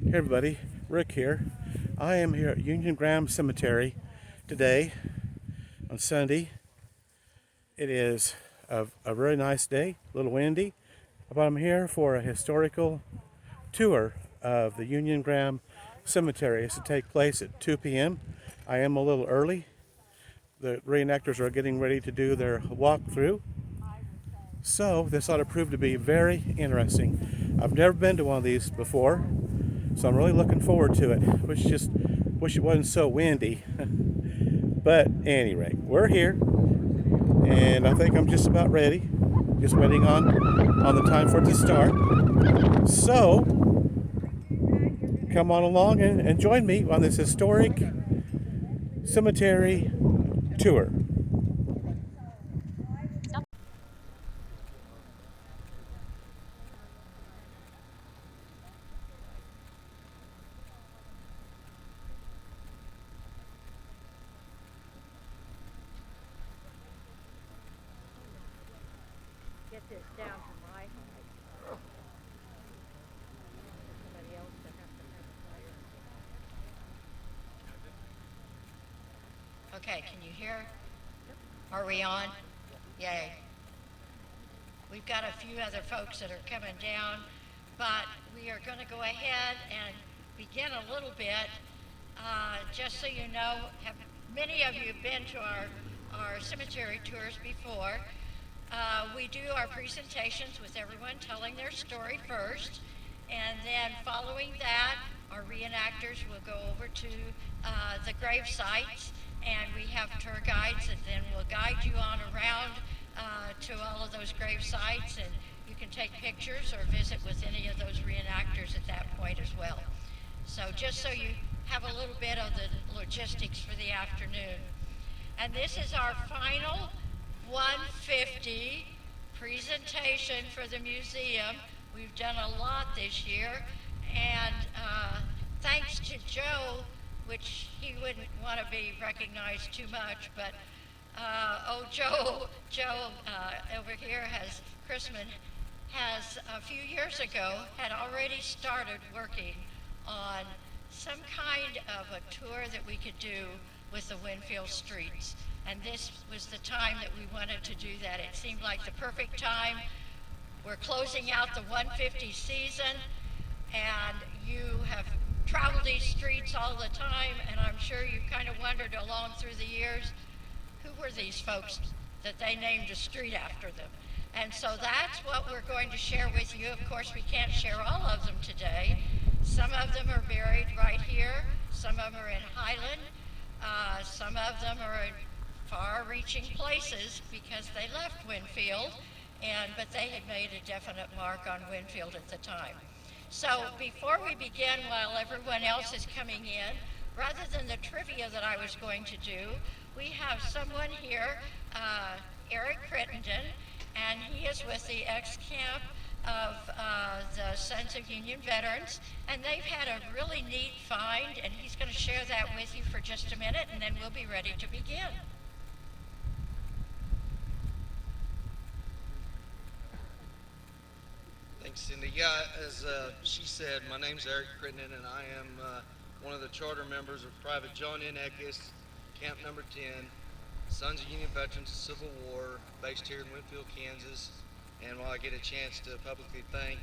Hey everybody, Rick here. I am here at Union Graham Cemetery today on Sunday. It is a very nice day, a little windy, but I'm here for a historical tour of the Union Graham Cemetery. It's to take place at 2 p.m. I am a little early. The reenactors are getting ready to do their walkthrough, so this ought to prove to be very interesting. I've never been to one of these before, so I'm really looking forward to it. Wish it wasn't so windy. But at any rate, we're here, and I think I'm just about ready. Just waiting on the time for it to start. So come on along and join me on this historic cemetery tour. Get this down to my height. Somebody else to have to have fire. Okay, can you hear? Are we on? Yay. We've got a few other folks that are coming down, but we are going to go ahead and begin a little bit. Just so you know, many of you have been to our cemetery tours before. We do our presentations with everyone telling their story first, and then following that, our reenactors will go over to the grave sites, and we have tour guides that then will guide you on around to all of those grave sites, and you can take pictures or visit with any of those reenactors at that point as well. So just so you have a little bit of the logistics for the afternoon. And this is our final 150 presentation for the museum. We've done a lot this year, and thanks to Joe, which he wouldn't want to be recognized too much, but Joe over here has a few years ago had already started working on some kind of a tour that we could do with the Winfield streets. And this was the time that we wanted to do that. It seemed like the perfect time. We're closing out the 150 season, and you have traveled these streets all the time, and I'm sure you've kind of wondered along through the years, who were these folks that they named a street after them? And so that's what we're going to share with you. Of course, we can't share all of them today. Some of them are buried right here. Some of them are in Highland. Some of them are in far-reaching places because they left Winfield, but they had made a definite mark on Winfield at the time. So before we begin, while everyone else is coming in, rather than the trivia that I was going to do, we have someone here, Eric Crittenden, and he is with the ex-camp of the Sons of Union Veterans, and they've had a really neat find, and he's going to share that with you for just a minute, and then we'll be ready to begin. Thanks, Cindy. Yeah, as she said, my name's Eric Crittenden, and I am one of the charter members of Private John N. Eckes, Camp Number 10, Sons of Union Veterans of Civil War, based here in Winfield, Kansas. And while I get a chance to publicly thank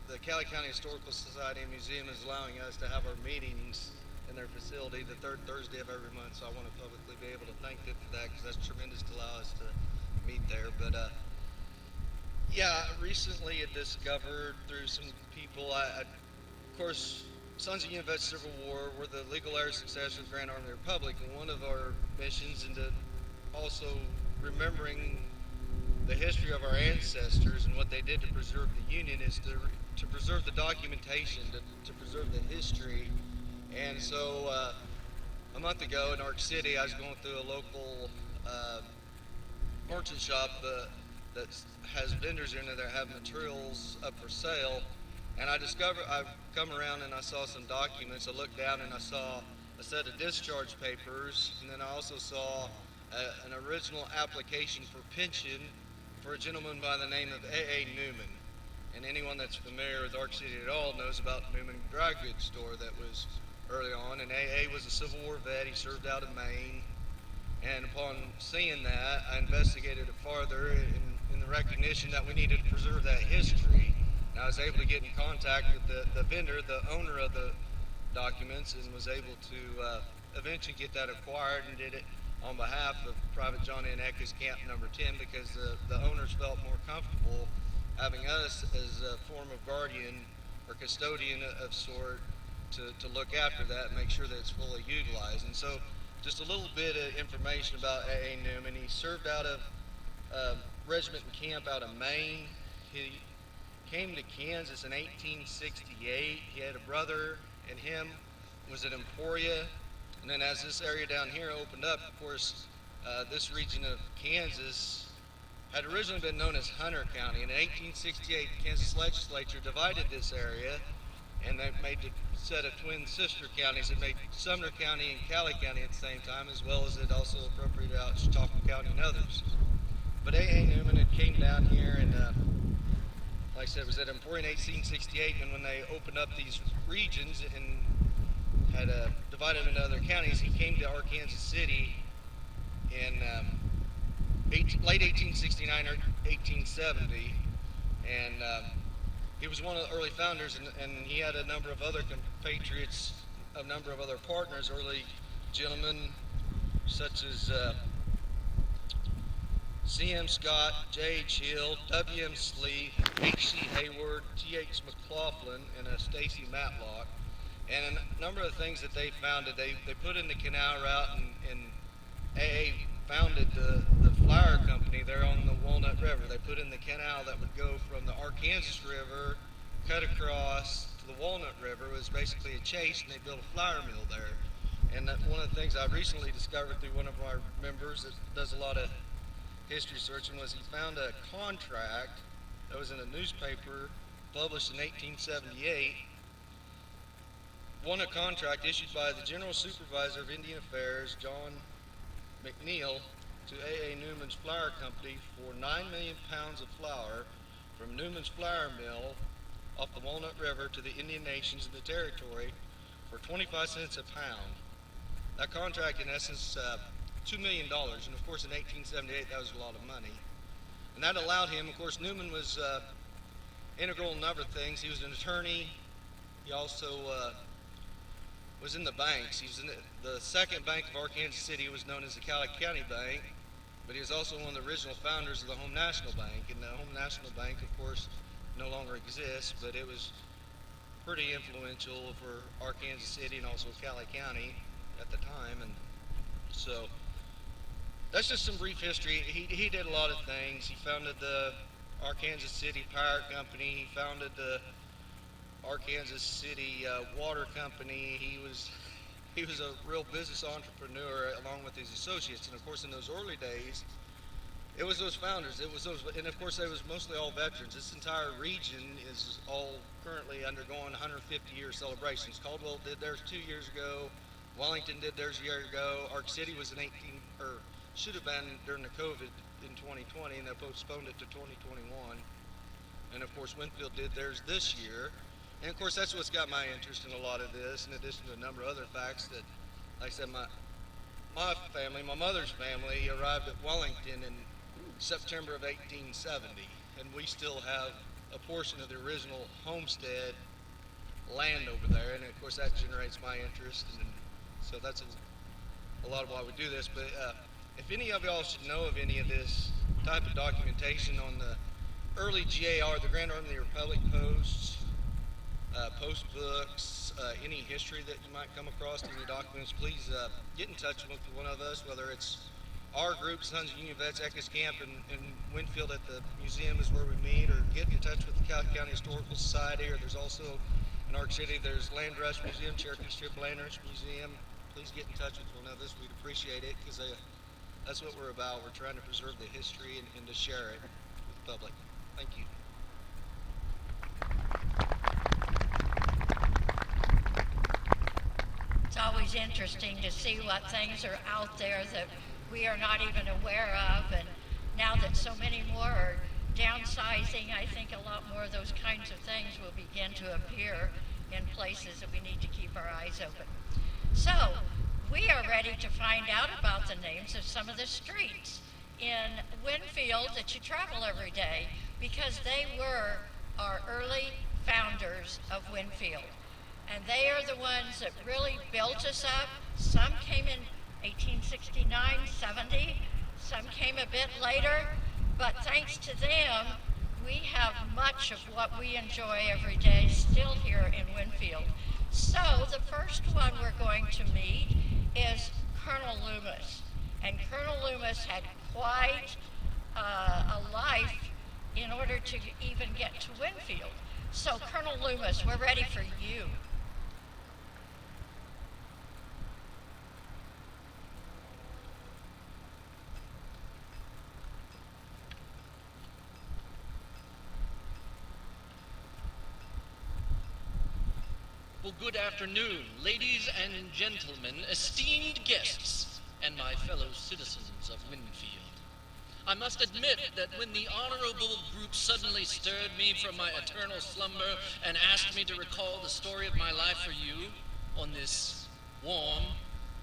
the Cali County Historical Society and Museum is allowing us to have our meetings in their facility the third Thursday of every month, so I want to publicly be able to thank them for that, because that's tremendous to allow us to meet there. But yeah, recently I discovered through some people, of course, Sons of Union Veterans Civil War were the legal heir successors of the Grand Army of the Republic, and one of our missions into also remembering the history of our ancestors and what they did to preserve the Union is to preserve the documentation, to preserve the history. And so a month ago in Ark City, I was going through a local merchant shop that has vendors in there that have materials up for sale. And I've come around and I saw some documents. I looked down and I saw a set of discharge papers, and then I also saw an original application for pension for a gentleman by the name of A.A. Newman. And anyone that's familiar with Ark City at all knows about Newman Dry Goods Store that was early on. And AA was a Civil War vet. He served out in Maine. And upon seeing that, I investigated it farther in the recognition that we needed to preserve that history. And I was able to get in contact with the vendor, the owner of the documents, and was able to eventually get that acquired, and did it on behalf of Private John N. Eckes Camp Number 10, because the owners felt more comfortable having us as a form of guardian or custodian of sort to look after that and make sure that it's fully utilized. And so just a little bit of information about A.A. Newman. He served out of regiment and camp out of Maine. He came to Kansas in 1868. He had a brother, and him was at Emporia. And then as this area down here opened up, of course, this region of Kansas had originally been known as Hunter County. And in 1868, the Kansas legislature divided this area, and they made the set of twin sister counties. It made Sumner County and Cali County at the same time, as well as it also appropriated out Chautauqua County and others. But A.A. Newman had came down here, and like I said, was at Emporia in 1868, and when they opened up these regions and had divided them into other counties, he came to Arkansas City in late 1869 or 1870, and he was one of the early founders, and he had a number of other compatriots, a number of other partners, early gentlemen such as C.M. Scott, J.H. Hill, W.M. Sleeth, H.C. Hayward, T.H. McLaughlin, and Stacy Matlock. And a number of things that they founded, they put in the canal route, and A.A. founded the flour company there on the Walnut River. They put in the canal that would go from the Arkansas River, cut across to the Walnut River. It was basically a chase, and they built a flour mill there. And one of the things I recently discovered through one of our members that does a lot of history searching was he found a contract that was in a newspaper published in 1878, won a contract issued by the General Supervisor of Indian Affairs, John McNeil, to A.A. Newman's Flour Company for 9 million pounds of flour from Newman's Flour Mill off the Walnut River to the Indian nations in the territory for 25 cents a pound. That contract, in essence, $2 million, and of course in 1878 that was a lot of money. And that allowed him, of course, Newman was integral in a number of things. He was an attorney. He also was in the banks. He was in the second bank of Arkansas City was known as the Cali County Bank, but he was also one of the original founders of the Home National Bank. And the Home National Bank, of course, no longer exists, but it was pretty influential for Arkansas City and also Cali County at the time. And so that's just some brief history. He did a lot of things. He founded the Arkansas City Power Company. He founded the Arkansas City Water Company. He was a real business entrepreneur along with his associates. And of course, in those early days, it was those founders. It was those, and of course, they was mostly all veterans. This entire region is all currently undergoing 150-year celebrations. Caldwell did theirs 2 years ago. Wellington did theirs a year ago. Ark City was should have been during the COVID in 2020, and they postponed it to 2021. And of course, Winfield did theirs this year. And of course, that's what's got my interest in a lot of this, in addition to a number of other facts that, like I said, my family, my mother's family, arrived at Wellington in September of 1870, and we still have a portion of the original homestead land over there, and of course that generates my interest, and so that's a lot of why we do this. But if any of y'all should know of any of this type of documentation on the early GAR, the Grand Army of the Republic posts, post books, any history that you might come across, any documents, please get in touch with one of us, whether it's our group, Sons of Union Vets, Eckes Camp in Winfield at the museum is where we meet, or get in touch with the Cali County Historical Society, or there's also in Ark City, there's Land Rush Museum, Cherokee Strip Land Rush Museum. Please get in touch with one of us. We'd appreciate it, because that's what we're about. We're trying to preserve the history and to share it with the public. Thank you. It's always interesting to see what things are out there that we are not even aware of, and now that so many more are downsizing, I think a lot more of those kinds of things will begin to appear in places that we need to keep our eyes open. So, we are ready to find out about the names of some of the streets in Winfield that you travel every day, because they were our early founders of Winfield. And they are the ones that really built us up. Some came in 1869, 70, some came a bit later, but thanks to them, we have much of what we enjoy every day still here in Winfield. So the first one we're going to meet is Colonel Loomis. And Colonel Loomis had quite a life in order to even get to Winfield. So Colonel Loomis, we're ready for you. Well, good afternoon, ladies and gentlemen, esteemed guests, and my fellow citizens of Winfield. I must admit that when the honorable group suddenly stirred me from my eternal slumber and asked me to recall the story of my life for you on this warm,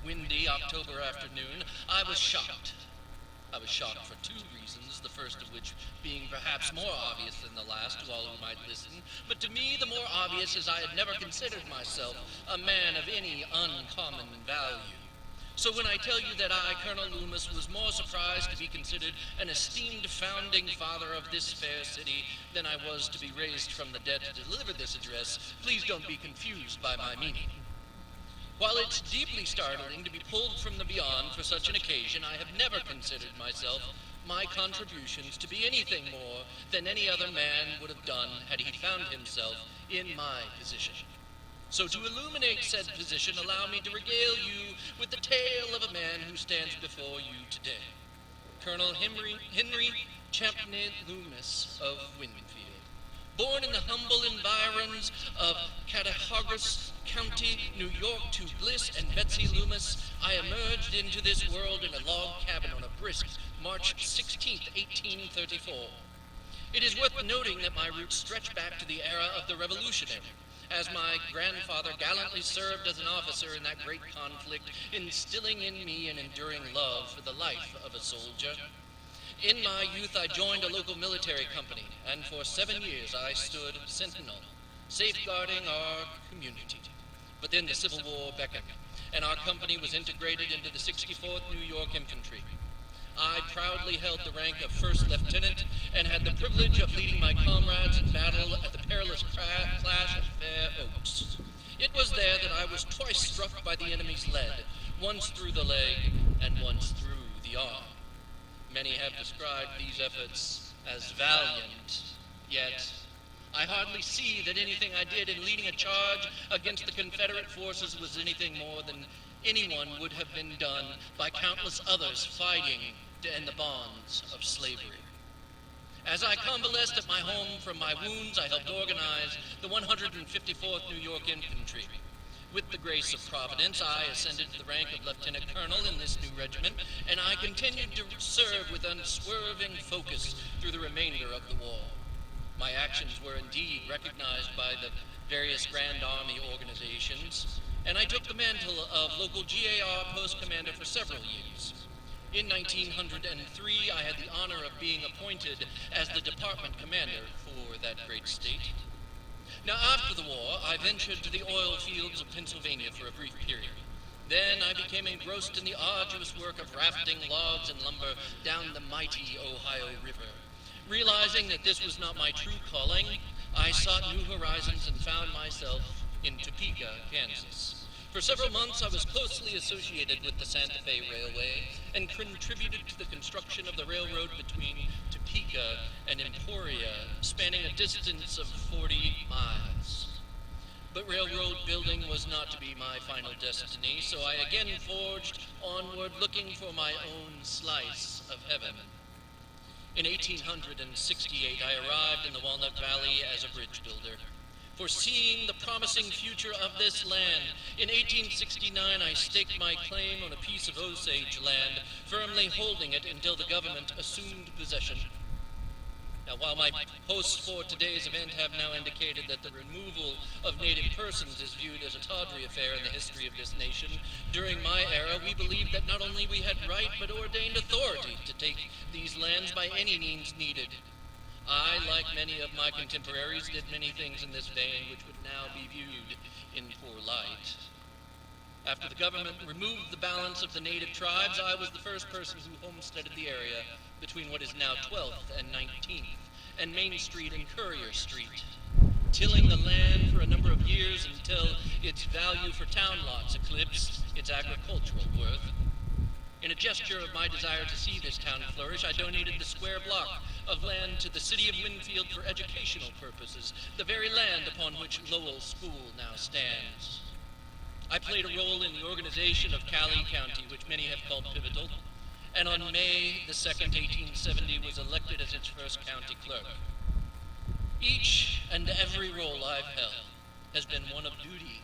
windy October afternoon, I was shocked. I was shocked for two reasons, the first of which being perhaps more obvious than the last to all who might listen, but to me the more obvious is I had never considered myself a man of any uncommon value. So when I tell you that I, Colonel Loomis, was more surprised to be considered an esteemed founding father of this fair city than I was to be raised from the dead to deliver this address, please don't be confused by my meaning. While it's deeply startling to be pulled from the beyond for such an occasion, I have never considered my contributions to be anything more than any other man would have done had he found himself in my position. So to illuminate said position, allow me to regale you with the tale of a man who stands before you today. Colonel Henry Champney Loomis of Winfield. Born in the humble environs of Catahaugus County, New York, to Bliss and Betsy Loomis, I emerged into this world in a log cabin on a brisk March 16, 1834. It is worth noting that my roots stretch back to the era of the Revolutionary, as my grandfather gallantly served as an officer in that great conflict, instilling in me an enduring love for the life of a soldier. In my youth, I joined a local military company, and for 7 years I stood sentinel, safeguarding our community. But then the Civil War beckoned, and our company was integrated into the 64th New York Infantry. I proudly held the rank of first lieutenant and had the privilege of leading my comrades in battle at the perilous clash of Fair Oaks. It was there that I was twice struck by the enemy's lead, once through the leg and once through the arm. Many have described these efforts as valiant, yet I hardly see that anything I did in leading a charge against the Confederate forces was anything more than anyone would have been done by countless others fighting to end the bonds of slavery. As I convalesced at my home from my wounds, I helped organize the 154th New York Infantry. With the grace of Providence, I ascended to the rank of Lieutenant Colonel in this new regiment, and I continued to serve with unswerving focus through the remainder of the war. My actions were indeed recognized by the various Grand Army organizations, and I took the mantle of local GAR post commander for several years. In 1903, I had the honor of being appointed as the department commander for that great state. Now, after the war, I ventured to the oil fields of Pennsylvania for a brief period. Then I became engrossed in the arduous work of rafting logs and lumber down the mighty Ohio River. Realizing that this was not my true calling, I sought new horizons and found myself in Topeka, Kansas. For several months, I was closely associated with the Santa Fe Railway and contributed to the construction of the railroad between Topeka and Emporia, spanning a distance of 40 miles. But railroad building was not to be my final destiny, so I again forged onward, looking for my own slice of heaven. In 1868, I arrived in the Walnut Valley as a bridge builder. Foreseeing the promising future of this land, in 1869 I staked my claim on a piece of Osage land, firmly holding it until the government assumed possession. Now, while my hosts for today's event have now indicated that the removal of native persons is viewed as a tawdry affair in the history of this nation, during my era we believed that not only we had right but ordained authority to take these lands by any means needed. I, like many of my contemporaries, did many things in this vein which would now be viewed in poor light. After the government removed the balance of the native tribes, I was the first person who homesteaded the area between what is now 12th and 19th, and Main Street and Courier Street, tilling the land for a number of years until its value for town lots eclipsed its agricultural worth. In a gesture of my desire to see this town flourish, I donated the square block of land to the city of Winfield for educational purposes, the very land upon which Lowell School now stands. I played a role in the organization of Cali County, which many have called pivotal, and on May the 2nd, 1870, was elected as its first county clerk. Each and every role I've held has been one of duty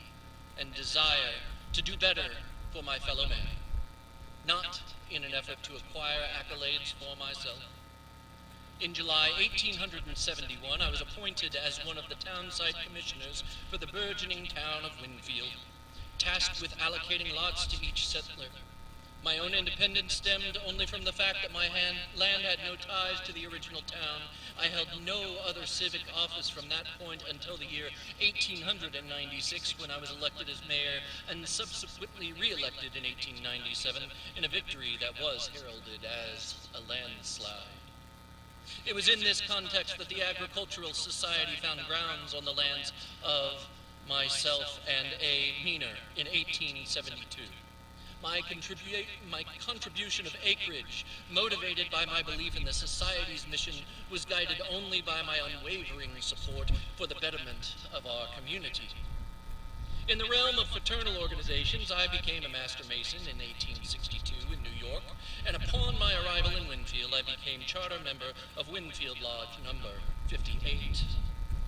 and desire to do better for my fellow man, not in an effort to acquire accolades for myself. In July 1871, I was appointed as one of the townsite commissioners for the burgeoning town of Winfield, tasked with allocating lots to each settler. My own independence stemmed only from the fact that my land had no ties to the original town. I held no other civic office from that point until the year 1896, when I was elected as mayor and subsequently re-elected in 1897 in a victory that was heralded as a landslide. It was in this context that the Agricultural Society found grounds on the lands of myself and A. Meaner in 1872. My contribution of acreage, motivated by my belief in the Society's mission, was guided only by my unwavering support for the betterment of our community. In the realm of fraternal organizations, I became a master mason in 1862 in New York, and upon my arrival in Winfield, I became charter member of Winfield Lodge number 58.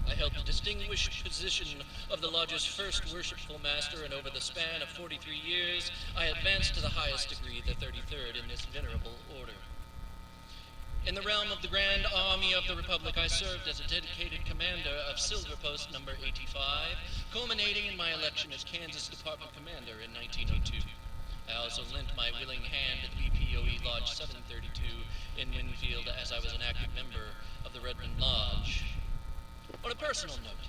I held the distinguished position of the lodge's first worshipful master, and over the span of 43 years, I advanced to the highest degree, the 33rd, in this venerable order. In the realm of the Grand Army of the Republic, I served as a dedicated commander of Silver Post number 85, culminating in my election as Kansas Department Commander in 1902. I also lent my willing hand at BPOE Lodge 732 in Winfield, as I was an active member of the Redmond Lodge. On a personal note,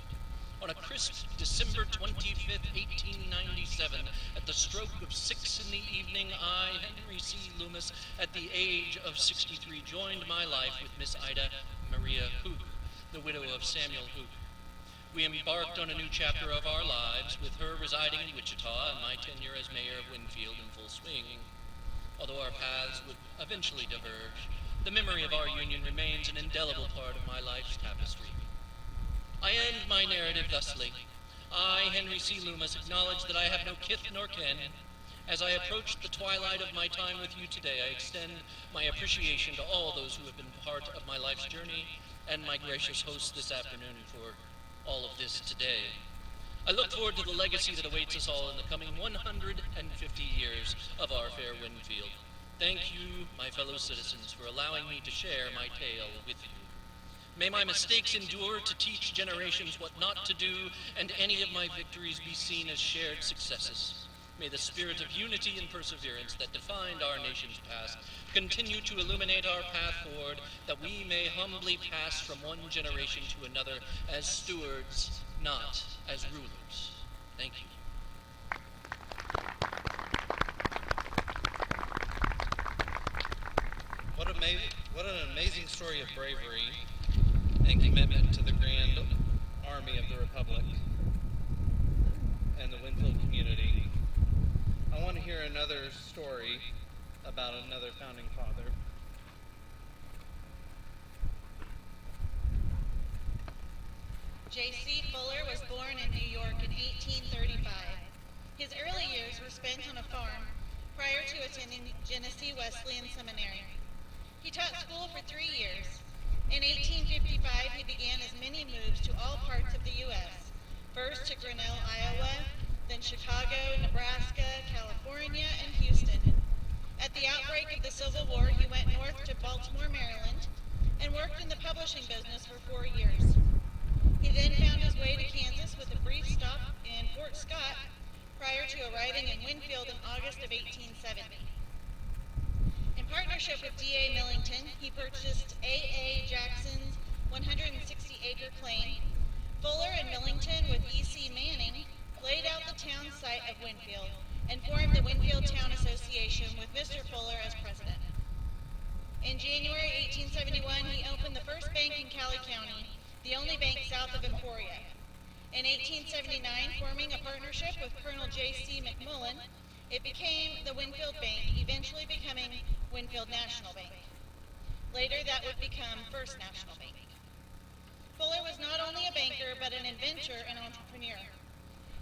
on a crisp December 25th, 1897, at the stroke of 6 in the evening, I, Henry C. Loomis, at the age of 63, joined my life with Miss Ida Maria Hook, the widow of Samuel Hook. We embarked on a new chapter of our lives, with her residing in Wichita and my tenure as mayor of Winfield in full swing. Although our paths would eventually diverge, the memory of our union remains an indelible part of my life's tapestry. I end my narrative thusly. I, Henry C. Loomis, acknowledge that I have no kith nor kin. As I approach the twilight of my time with you today, I extend my appreciation to all those who have been part of my life's journey, and my gracious hosts this afternoon for all of this today. I look forward to the legacy that awaits us all in the coming 150 years of our fair Winfield. Thank you, my fellow citizens, for allowing me to share my tale with you. May my mistakes endure to teach generations what not to do, and any of my victories be seen as shared successes. May the spirit of unity and perseverance that defined our nation's past continue to illuminate our path forward, that we may humbly pass from one generation to another as stewards, not as rulers. Thank you. What an amazing story of bravery and commitment to the Grand Army of the Republic and the Winfield community. I want to hear another story about another founding father. J.C. Fuller was born in New York in 1835. His early years were spent on a farm prior to attending Genesee Wesleyan Seminary. He taught school for 3 years. In 1855, he began his many moves to all parts of the U.S., first to Grinnell, Iowa, then Chicago, Nebraska, California, and Houston. At the outbreak of the Civil War, he went north to Baltimore, Maryland, and worked in the publishing business for 4 years. He then found his way to Kansas with a brief stop in Fort Scott prior to arriving in Winfield in August of 1870. In partnership with D.A. Millington, he purchased A.A. Jackson's 160-acre claim. Fuller and Millington, with E.C. Manning, laid out the town site of Winfield and formed the Winfield Town Association with Mr. Fuller as president. In January 1871, he opened the first bank in Cowley County, the only bank south of Emporia. In 1879, forming a partnership with Colonel J.C. McMullen, it became the Winfield Bank, eventually becoming Winfield National Bank. Later, that would become First National Bank. Fuller was not only a banker, but an inventor and entrepreneur.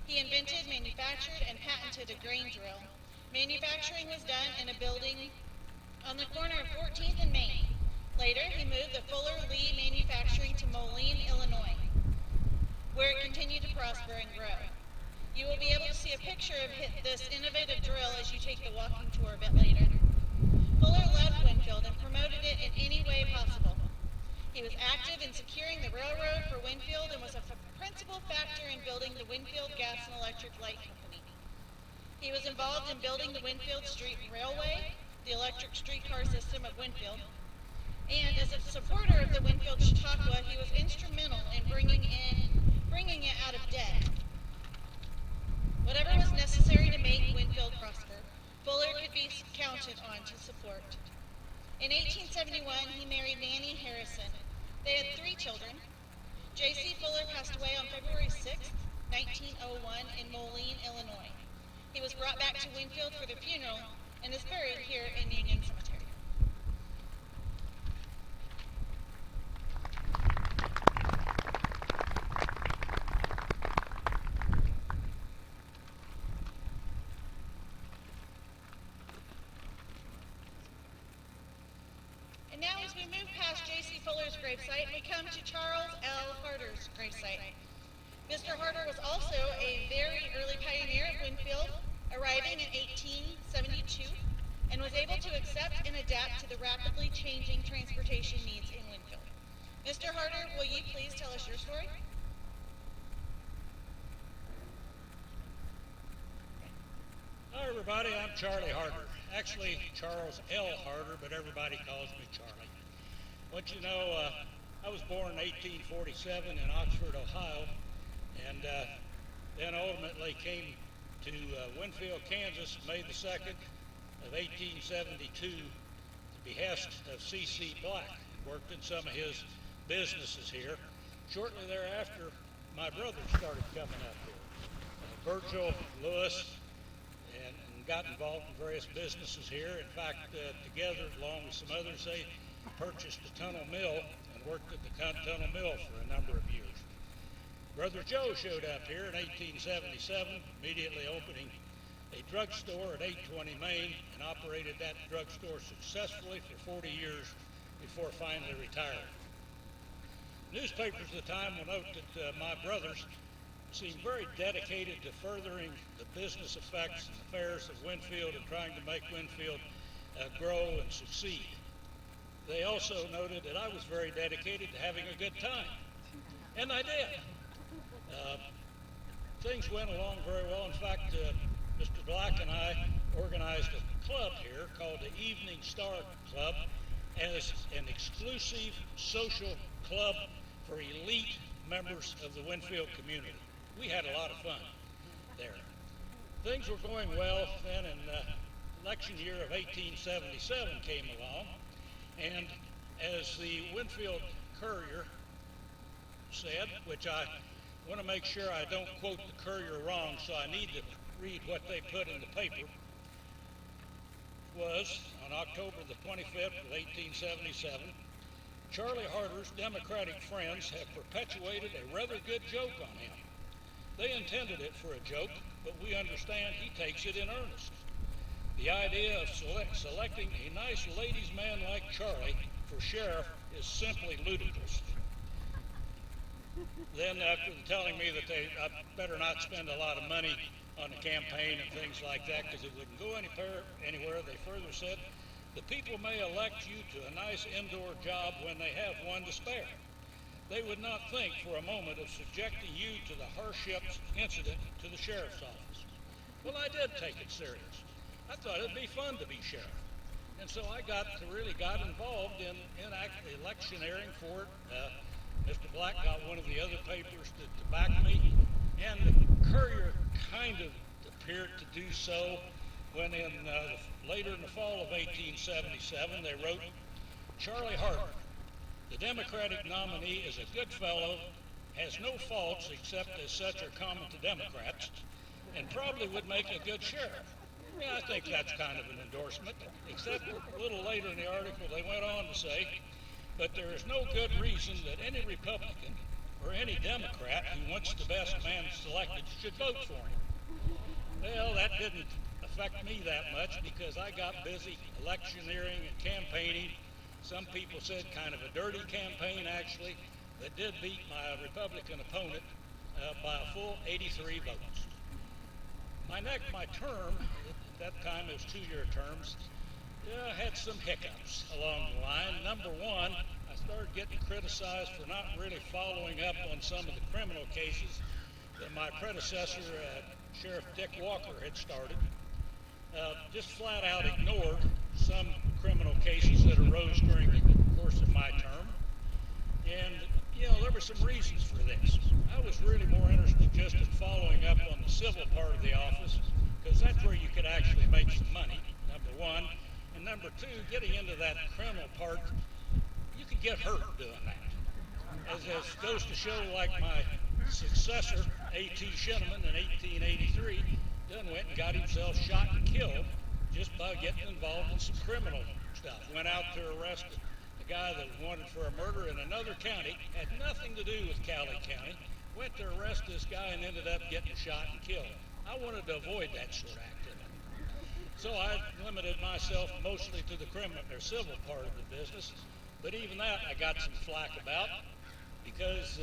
He invented, manufactured, and patented a grain drill. Manufacturing was done in a building on the corner of 14th and Main. Later, he moved the Fuller Lee Manufacturing to Moline, Illinois, where it continued to prosper and grow. You will be able to see a picture of this innovative drill as you take the walking tour a bit later. Fuller loved Winfield and promoted it in any way possible. He was active in securing the railroad for Winfield and was a principal factor in building the Winfield Gas and Electric Light Company. He was involved in building the Winfield Street Railway, the electric streetcar system of Winfield, and as a supporter of the Winfield Chautauqua, he was instrumental in bringing it out of debt. Whatever was necessary to make Winfield prosper, Fuller could be counted on to support. In 1871, he married Nanny Harrison. They had 3 children. J.C. Fuller passed away on February 6, 1901 in Moline, Illinois. He was brought back to Winfield for the funeral and is buried here in Union Cemetery. And now as we move past J.C. Fuller's gravesite, we come to Charles L. Harder's gravesite. Mr. Harder was also a very early pioneer of Winfield, arriving in 1872, and was able to accept and adapt to the rapidly changing transportation needs in Winfield. Mr. Harder, will you please tell us your story? Hi everybody, I'm Charlie Harder. Actually, Charles L. Harder, but everybody calls me Charlie. Want you to know, I was born in 1847 in Oxford, Ohio, and then ultimately came to Winfield, Kansas, May the 2nd of 1872, at the behest of C.C. Black, and worked in some of his businesses here. Shortly thereafter, my brothers started coming up here. Virgil, Lewis, and got involved in various businesses here. In fact, together, along with some others, they purchased the Tunnel Mill and worked at the Tunnel Mill for a number of years. Brother Joe showed up here in 1877, immediately opening a drugstore at 820 Main, and operated that drugstore successfully for 40 years before finally retiring. Newspapers at the time will note that my brothers seemed very dedicated to furthering the business effects and affairs of Winfield and trying to make Winfield grow and succeed. They also noted that I was very dedicated to having a good time, and I did. Things went along very well. In fact, Mr. Black and I organized a club here called the Evening Star Club as an exclusive social club for elite members of the Winfield community. We had a lot of fun there. Things were going well then, and election year of 1877 came along, and as the Winfield Courier said, which I want to make sure I don't quote the Courier wrong, so I need to read what they put in the paper, was on October the 25th of 1877, Charlie Harder's Democratic friends have perpetuated a rather good joke on him. They intended it for a joke, but we understand he takes it in earnest. The idea of selecting a nice ladies' man like Charlie for sheriff is simply ludicrous. Then, after telling me that I better not spend a lot of money on the campaign and things like that because it wouldn't go anywhere, they further said The people may elect you to a nice indoor job when they have one to spare. They would not think for a moment of subjecting you to the hardships incident to the sheriff's office. Well, I did take it serious. I thought it'd be fun to be sheriff. And so I really got involved in electioneering for it. Mr. Black got one of the other papers to back me, and the Courier kind of appeared to do so when later in the fall of 1877 they wrote, Charlie Harper, the Democratic nominee, is a good fellow, has no faults except as such are common to Democrats, and probably would make a good sheriff. Yeah, I think that's kind of an endorsement, except a little later in the article they went on to say, but there is no good reason that any Republican or any Democrat who wants the best man selected should vote for him. Well, that didn't affect me that much because I got busy electioneering and campaigning. Some people said kind of a dirty campaign, actually, that did beat my Republican opponent by a full 83 votes. My term, at that time it was 2-year terms, had some hiccups along the line. Number one, I started getting criticized for not really following up on some of the criminal cases that my predecessor, Sheriff Dick Walker, had started. Just flat out ignored some criminal cases that arose during the course of my term. And, there were some reasons for this. I was really more interested just in following up on the civil part of the office, because that's where you could actually make some money, number one. And number two, getting into that criminal part, you could get hurt doing that. As goes to show, like my successor, A.T. Shinneman, in 1883, done went and got himself shot and killed just by getting involved in some criminal stuff. Went out to arrest a guy that was wanted for a murder in another county, had nothing to do with Cowley County, went to arrest this guy and ended up getting shot and killed. I wanted to avoid that sort of activity. So I limited myself mostly to the civil part of the business, but even that I got some flack about because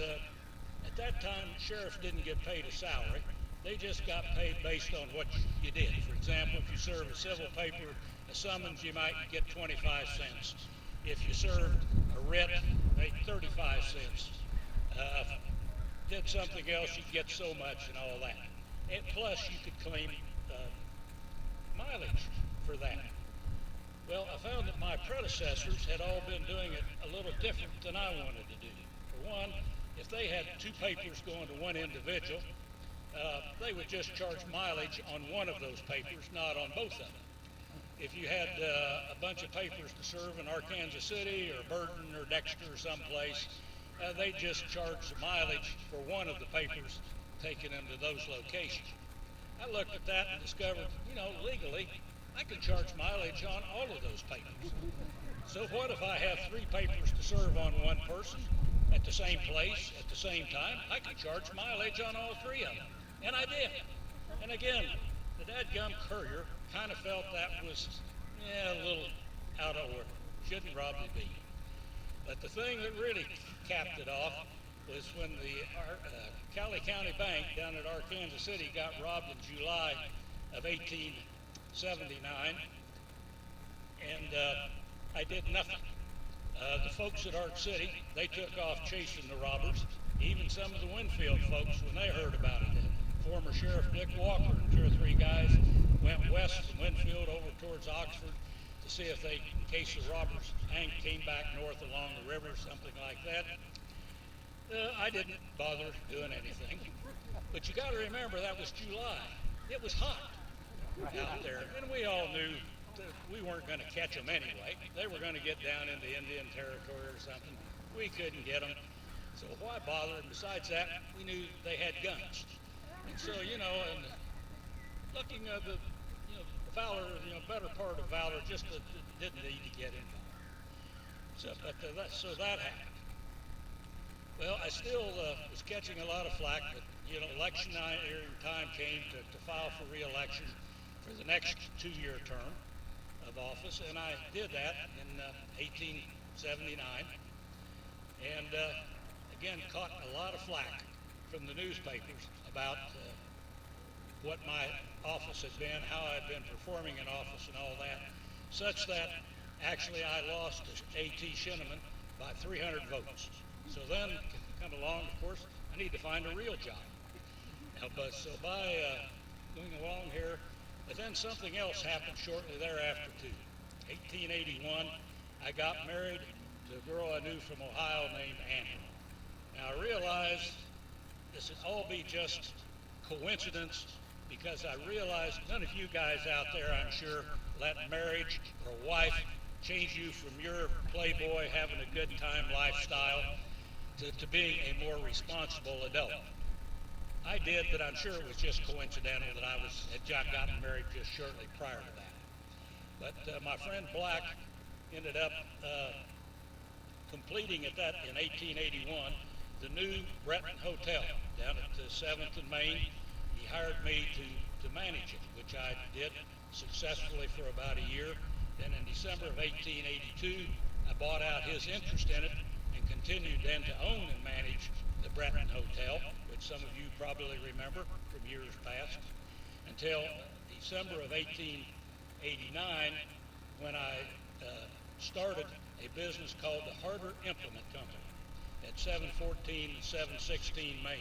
at that time sheriffs didn't get paid a salary. They just got paid based on what you did. For example, if you serve a civil paper, a summons, you might get 25 cents. If you served a writ, they 35 cents. Did something else, you'd get so much and all that. And plus, you could claim mileage for that. Well, I found that my predecessors had all been doing it a little different than I wanted to do. For one, if they had 2 papers going to one individual, they would just charge mileage on one of those papers, not on both of them. If you had a bunch of papers to serve in Arkansas City or Burton or Dexter or someplace, they just charge the mileage for one of the papers taken into those locations. I looked at that and discovered, legally, I can charge mileage on all of those papers. So what if I have 3 papers to serve on one person at the same place at the same time? I can charge mileage on all 3 of them. And I did. And again, the dadgum Courier kind of felt that was a little out of order. Shouldn't probably be. But the thing that really capped it off was when the Cowley County Bank down at Arkansas City got robbed in July of 1879, and I did nothing. The folks at Ark City, they took off chasing the robbers. Even some of the Winfield folks, when they heard about it, former Sheriff Dick Walker and 2 or 3 guys went west from Winfield over towards Oxford to see if in case the robbers came back north along the river, something like that. I didn't bother doing anything. But you got to remember, that was July. It was hot out there, and we all knew that we weren't going to catch them anyway. They were going to get down into Indian territory or something. We couldn't get them. So why bother? And besides that, we knew they had guns. And so, and looking at the valor, better part of valor, just didn't need to get involved. So, so that happened. Well, I still was catching a lot of flack, but election time came to file for re-election for the next 2-year term of office, and I did that in 1879, and again caught a lot of flack from the newspapers about what my office had been, how I'd been performing in office and all that, such that Actually, I lost to A.T. Shinneman by 300 votes. So then, come along, of course, I need to find a real job. Now, but so by going along here, but then something else happened shortly thereafter too. 1881, I got married to a girl I knew from Ohio named Annie. Now I realized this would all be just coincidence because I realized none of you guys out there, I'm sure, let marriage or wife change you from your playboy, having a good time lifestyle to being a more responsible adult. I did, but I'm sure it was just coincidental that I had gotten married just shortly prior to that. But my friend Black ended up completing at that in 1881 the new Breton Hotel down at the 7th and Main. He hired me to manage it, which I did successfully for about a year. Then in December of 1882, I bought out his interest in it and continued then to own and manage the Breton Hotel, which some of you probably remember from years past, until December of 1889 when I started a business called the Harder Implement Company at 714 and 716 Main.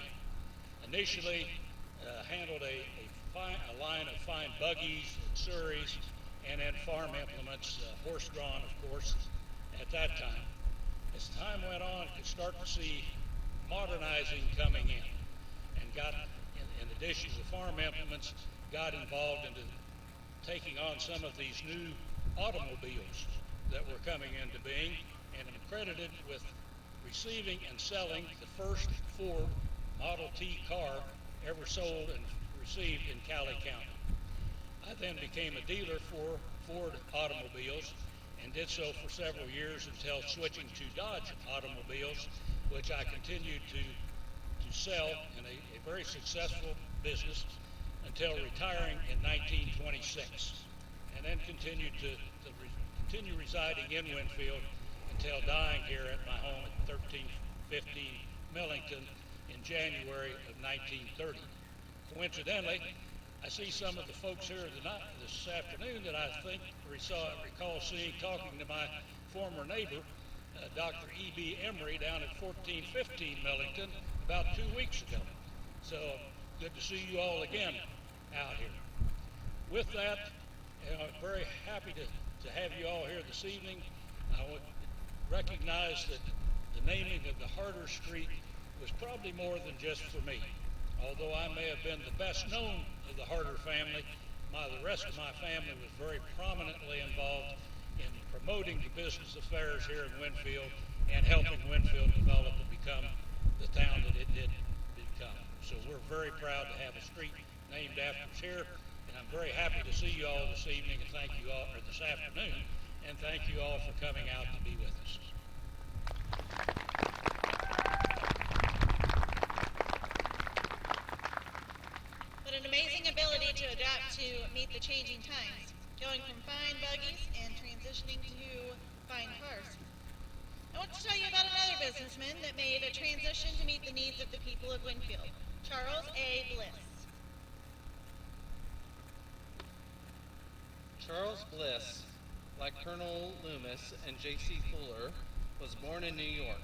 Initially handled a line of fine buggies and surreys and then farm implements, horse-drawn of course, at that time. As time went on, I could start to see modernizing coming in and got, in addition to the farm implements, got involved into taking on some of these new automobiles that were coming into being, and am credited with receiving and selling the first Ford Model T car ever sold and received in Cali County. I then became a dealer for Ford automobiles and did so for several years until switching to Dodge automobiles, which I continued to sell in a very successful business until retiring in 1926, and then continued to continue residing in Winfield until dying here at my home at 1315 Millington in January of 1930. Coincidentally, I see some of the folks here this afternoon that I think recall seeing talking to my former neighbor, Dr. E.B. Emery, down at 1415 Millington about 2 weeks ago. So good to see you all again out here. With that, I'm very happy to have you all here this evening. I would recognize that the naming of the Harder Street was probably more than just for me. Although I may have been the best known of the Harder family, the rest of my family was very prominently involved in promoting the business affairs here in Winfield and helping Winfield develop and become the town that it did become. So we're very proud to have a street named after us here, and I'm very happy to see you all this evening and thank you all, or this afternoon, and thank you all for coming out to be with us. What an amazing ability to adapt to meet the changing times, going from fine buggies and transitioning to fine cars. I want to tell you about another businessman that made a transition to meet the needs of the people of Winfield, Charles A. Bliss. Charles Bliss, like Colonel Loomis and J.C. Fuller, was born in New York.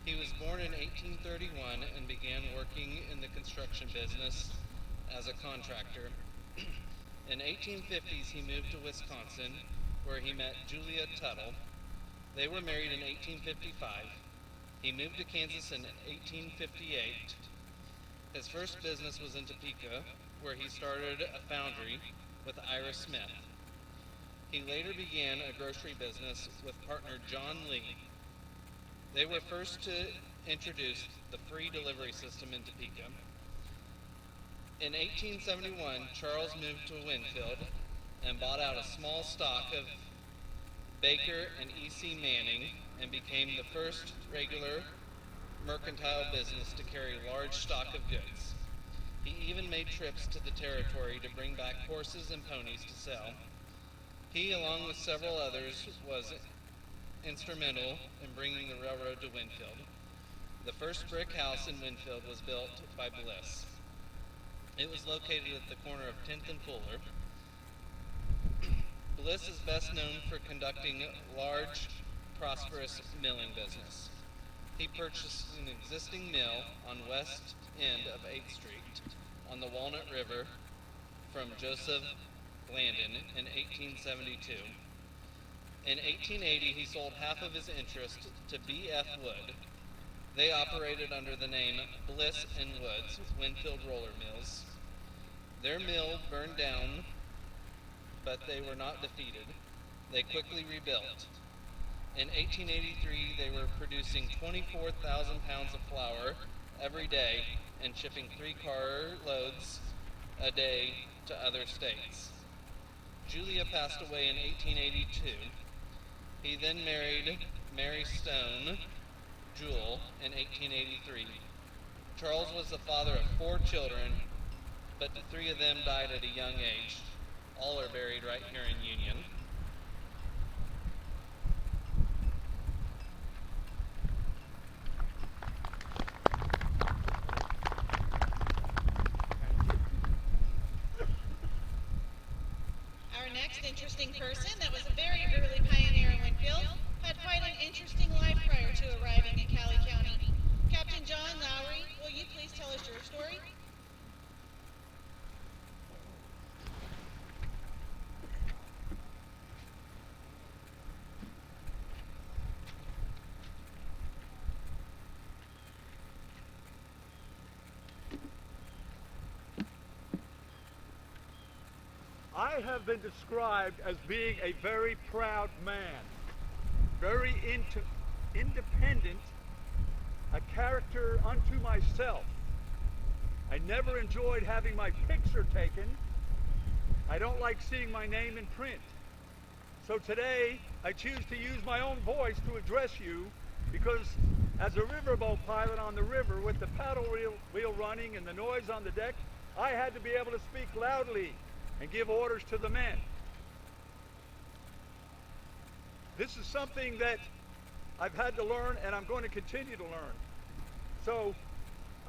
He was born in 1831 and began working in the construction business as a contractor. In 1850s, he moved to Wisconsin, where he met Julia Tuttle. They were married in 1855. He moved to Kansas in 1858. His first business was in Topeka, where he started a foundry with Ira Smith. He later began a grocery business with partner John Lee. They were first to introduce the free delivery system in Topeka. In 1871, Charles moved to Winfield and bought out a small stock of Baker and E.C. Manning and became the first regular mercantile business to carry large stock of goods. He even made trips to the territory to bring back horses and ponies to sell. He, along with several others, was instrumental in bringing the railroad to Winfield. The first brick house in Winfield was built by Bliss. It was located at the corner of 10th and Fuller. Bliss is best known for conducting large, prosperous milling business. He purchased an existing mill on west end of 8th Street on the Walnut River from Joseph Landon in 1872. In 1880, he sold half of his interest to B.F. Wood. They operated under the name Bliss and Woods Winfield Roller Mills. Their mill burned down, but they were not defeated. They quickly rebuilt. In 1883, they were producing 24,000 pounds of flour every day and shipping 3 car loads a day to other states. Julia passed away in 1882. He then married Mary Stone Jewell in 1883. Charles was the father of 4 children, but 3 of them died at a young age. All are buried right here in Union. Our next interesting person that was a very early pioneer in Winfield had quite an interesting life prior to arriving in Cali County. Captain John Lowry, will you please tell us your story? I have been described as being a very proud man, very independent, a character unto myself. I never enjoyed having my picture taken. I don't like seeing my name in print. So today, I choose to use my own voice to address you because as a riverboat pilot on the river with the paddle wheel running and the noise on the deck, I had to be able to speak loudly and give orders to the men. This is something that I've had to learn and I'm going to continue to learn. So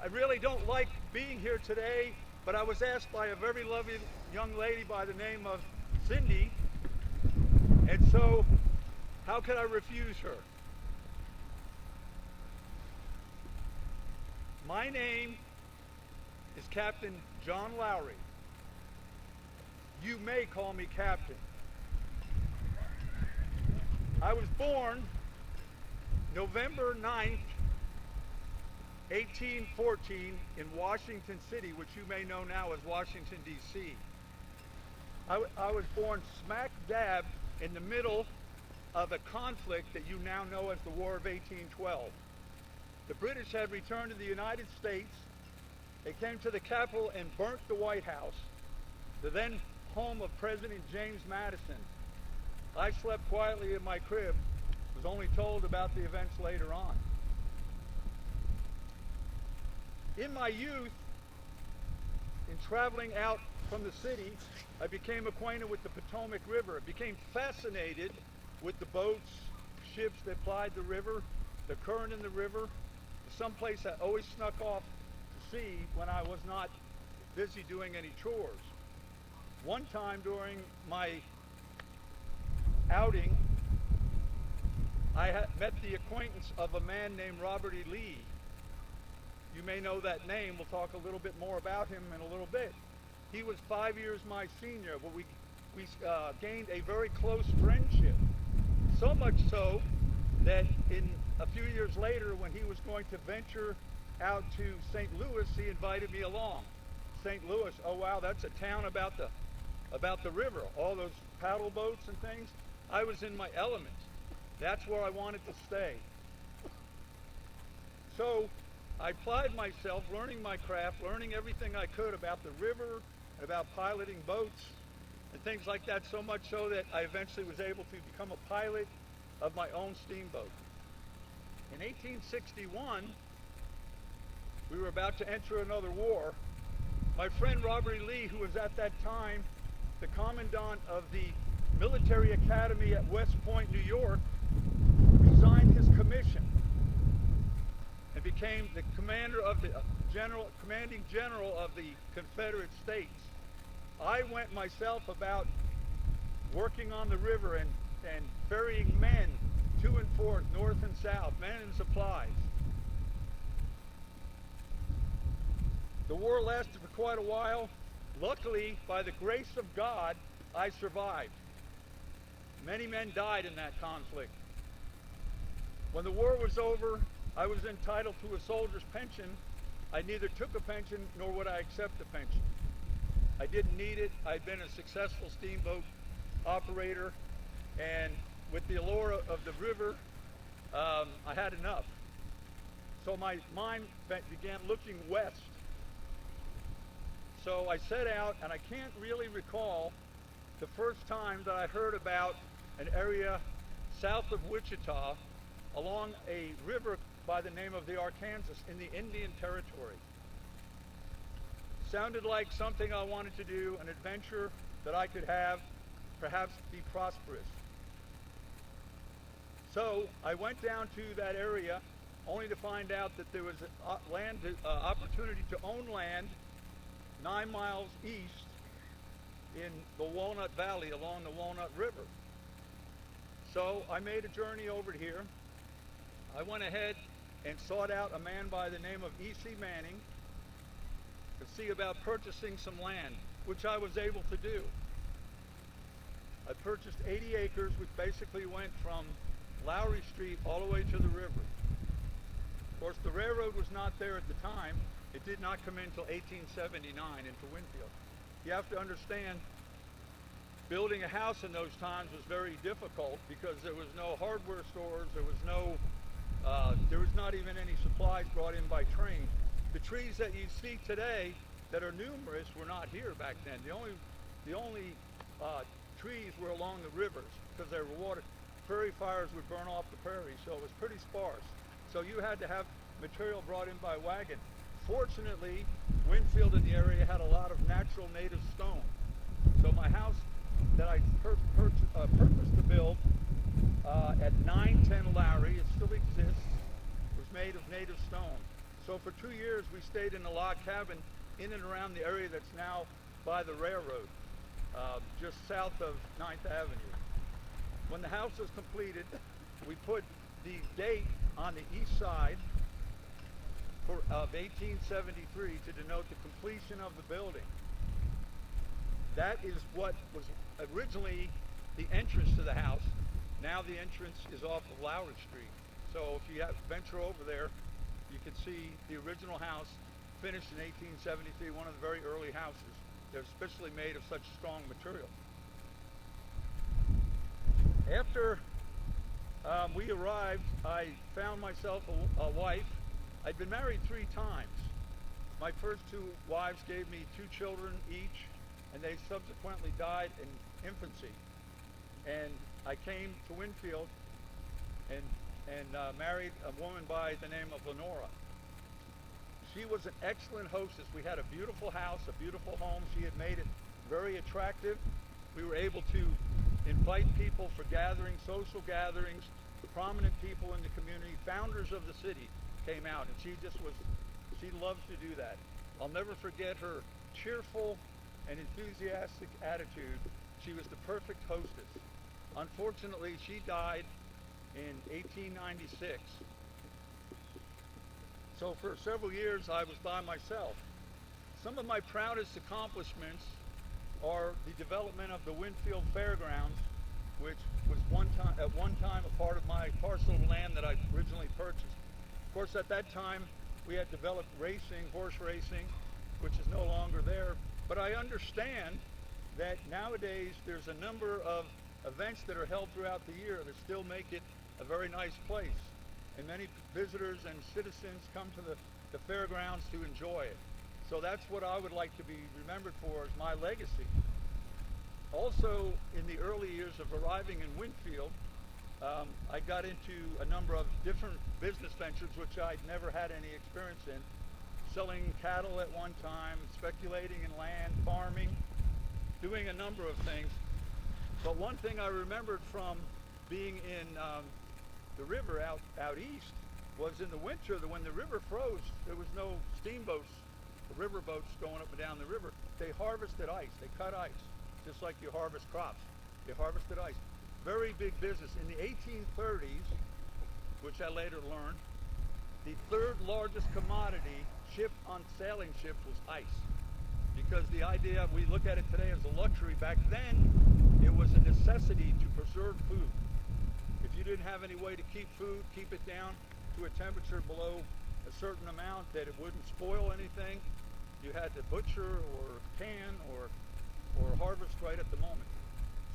I really don't like being here today, but I was asked by a very lovely young lady by the name of Cindy, and so how could I refuse her? My name is Captain John Lowry. You may call me Captain. I was born November 9th, 1814 in Washington City, which you may know now as Washington, D.C. I was born smack dab in the middle of a conflict that you now know as the War of 1812. The British had returned to the United States. They came to the Capitol and burnt the White House, the then home of President James Madison. I slept quietly in my crib, was only told about the events later on. In my youth, in traveling out from the city, I became acquainted with the Potomac River. I became fascinated with the boats, ships that plied the river, the current in the river. Someplace I always snuck off to see when I was not busy doing any chores. One time during my outing, I had met the acquaintance of a man named Robert E. Lee. You may know that name. We'll talk a little bit more about him in a little bit. He was 5 years my senior, but we gained a very close friendship. So much so that in a few years later, when he was going to venture out to St. Louis, he invited me along. St. Louis, oh wow, that's a town about the river, all those paddle boats and things. I was in my element. That's where I wanted to stay. So I applied myself, learning my craft, learning everything I could about the river, about piloting boats, and things like that, so much so that I eventually was able to become a pilot of my own steamboat. In 1861, we were about to enter another war. My friend Robert E. Lee, who was at that time the commandant of the military academy at West Point, New York, resigned his commission and became the commander of the commanding general of the Confederate States. I went myself about working on the river and ferrying men to and forth, north and south, men and supplies. The war lasted for quite a while. Luckily, by the grace of God, I survived. Many men died in that conflict. When the war was over, I was entitled to a soldier's pension. I neither took a pension nor would I accept a pension. I didn't need it. I'd been a successful steamboat operator, and with the allure of the river, I had enough. So my mind began looking west. So I set out, and I can't really recall the first time that I heard about an area south of Wichita along a river by the name of the Arkansas in the Indian Territory. Sounded like something I wanted to do, an adventure that I could have, perhaps be prosperous. So I went down to that area only to find out that there was an opportunity to own land 9 miles east in the Walnut Valley along the Walnut River. So I made a journey over here. I went ahead and sought out a man by the name of E.C. Manning to see about purchasing some land, which I was able to do. I purchased 80 acres, which basically went from Lowry Street all the way to the river. Of course, the railroad was not there at the time. It did not come in until 1879 into Winfield. You have to understand, building a house in those times was very difficult because there was no hardware stores, there was not even any supplies brought in by train. The trees that you see today that are numerous were not here back then. The only trees were along the rivers because they were water. Prairie fires would burn off the prairie, so it was pretty sparse. So you had to have material brought in by wagon. Fortunately, Winfield in the area had a lot of natural native stone. So my house that I purposed to build at 910 Lowry, it still exists, was made of native stone. So for 2 years we stayed in a log cabin in and around the area that's now by the railroad, just south of 9th Avenue. When the house was completed, we put the date on the east side of 1873 to denote the completion of the building. That is what was originally the entrance to the house. Now the entrance is off of Lowry Street. So if you venture over there, you can see the original house finished in 1873, one of the very early houses. They're especially made of such strong material. After we arrived, I found myself a wife. I'd been married 3 times. My first 2 wives gave me 2 children each, and they subsequently died in infancy. And I came to Winfield and married a woman by the name of Lenora. She was an excellent hostess. We had a beautiful house, a beautiful home. She had made it very attractive. We were able to invite people for gatherings, social gatherings, prominent people in the community, founders of the city came out, and she loves to do that. I'll never forget her cheerful and enthusiastic attitude. She was the perfect hostess. Unfortunately, she died in 1896. So for several years I was by myself. Some of my proudest accomplishments are the development of the Winfield Fairgrounds, which was at one time a part of my parcel of land that I originally purchased. Of course, at that time we had developed racing, horse racing, which is no longer there. But I understand that nowadays there's a number of events that are held throughout the year that still make it a very nice place. And many visitors and citizens come to the fairgrounds to enjoy it. So that's what I would like to be remembered for as my legacy. Also, in the early years of arriving in Winfield, I got into a number of different business ventures which I'd never had any experience in. Selling cattle at one time, speculating in land, farming, doing a number of things. But one thing I remembered from being in the river out east was in the winter, when the river froze, there was no steamboats, river boats going up and down the river. They harvested ice, they cut ice, just like you harvest crops. They harvested ice. Very big business. In the 1830s, which I later learned, the third largest commodity shipped on sailing ships was ice. Because the idea, we look at it today as a luxury, back then it was a necessity to preserve food. If you didn't have any way to keep food, keep it down to a temperature below a certain amount that it wouldn't spoil anything, you had to butcher or can or harvest right at the moment.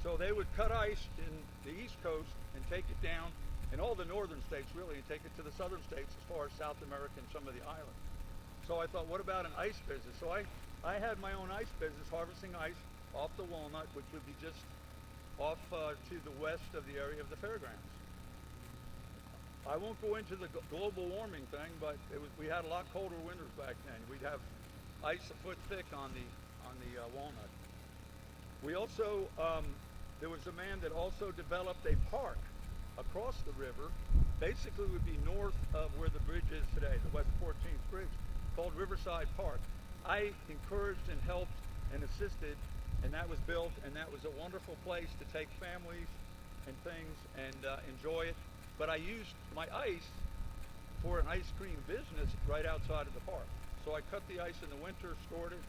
So they would cut ice in the East Coast and take it down in all the northern states really, and take it to the southern states as far as South America and some of the islands. So I thought, what about an ice business? So I had my own ice business, harvesting ice off the Walnut, which would be just off to the west of the area of the fairgrounds. I won't go into the global warming thing, but we had a lot colder winters back then. We'd have ice a foot thick on the Walnut. We also, there was a man that also developed a park across the river, basically would be north of where the bridge is today, the West 14th Bridge, called Riverside Park. I encouraged and helped and assisted, and that was built, and that was a wonderful place to take families and things and enjoy it. But I used my ice for an ice cream business right outside of the park. So I cut the ice in the winter, stored it,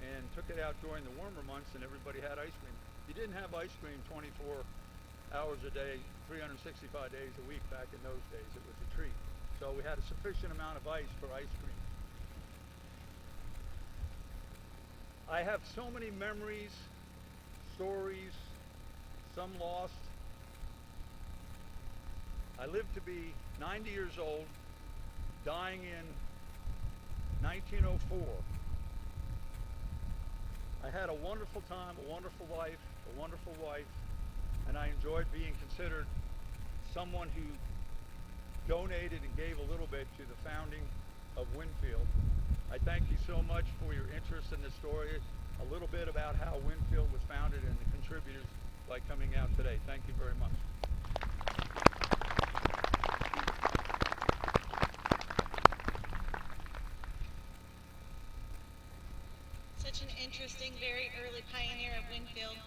and took it out during the warmer months, and everybody had ice cream. You didn't have ice cream 24 hours a day, 365 days a week back in those days. It was a treat. So we had a sufficient amount of ice for ice cream. I have so many memories, stories, some lost. I lived to be 90 years old, dying in 1904. I had a wonderful time, a wonderful life, a wonderful wife, and I enjoyed being considered someone who donated and gave a little bit to the founding of Winfield. I thank you so much for your interest in this story, a little bit about how Winfield was founded and the contributors by coming out today. Thank you very much. Such an interesting, very early pioneer of Winfield,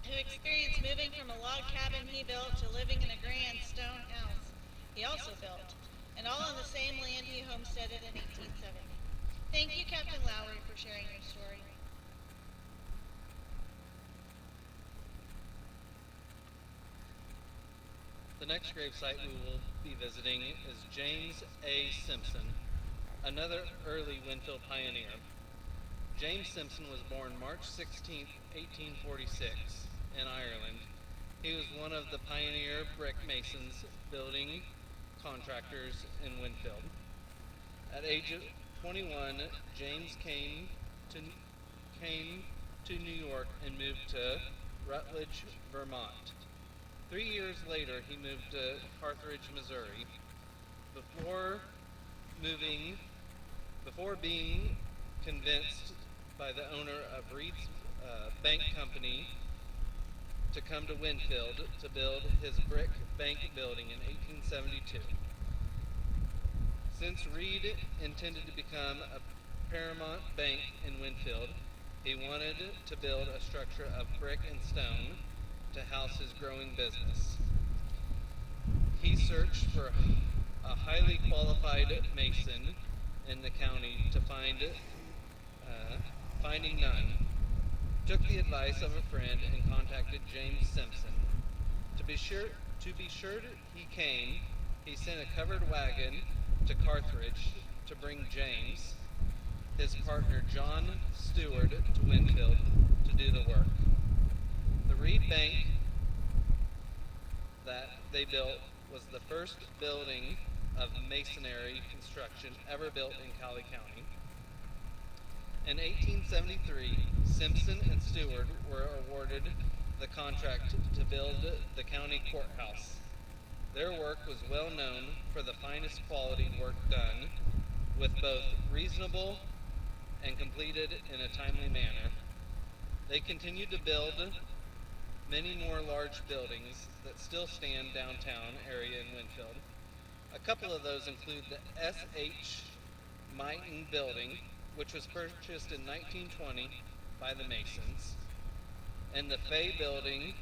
who experienced moving from a log cabin he built to living in a grand stone house he also built, and all on the same land he homesteaded in 1870. Thank you, Captain Lowry, for sharing your story. The next gravesite we will be visiting is James A. Simpson, another early Winfield pioneer. James Simpson was born March 16, 1846, in Ireland. He was one of the pioneer brick masons, building contractors in Winfield. At age 21, James came to New York and moved to Rutledge, Vermont. 3 years later, he moved to Carthage, Missouri. Before being convinced by the owner of Reed's Bank Company to come to Winfield to build his brick bank building in 1872. Since Reed intended to become a paramount bank in Winfield, he wanted to build a structure of brick and stone to house his growing business. He searched for a highly qualified mason in the county to finding none. Took the advice of a friend and contacted James Simpson. To be sure he came, he sent a covered wagon to Carthage to bring James, his partner John Stewart, to Winfield to do the work. The Reed Bank that they built was the first building of masonry construction ever built in Cowley County. In 1873, Simpson and Stewart were awarded the contract to build the county courthouse. Their work was well known for the finest quality work done, with both reasonable and completed in a timely manner. They continued to build many more large buildings that still stand downtown area in Winfield. A couple of those include the S.H. Mighton Building, which was purchased in 1920 by the Masons, and the Fay Building,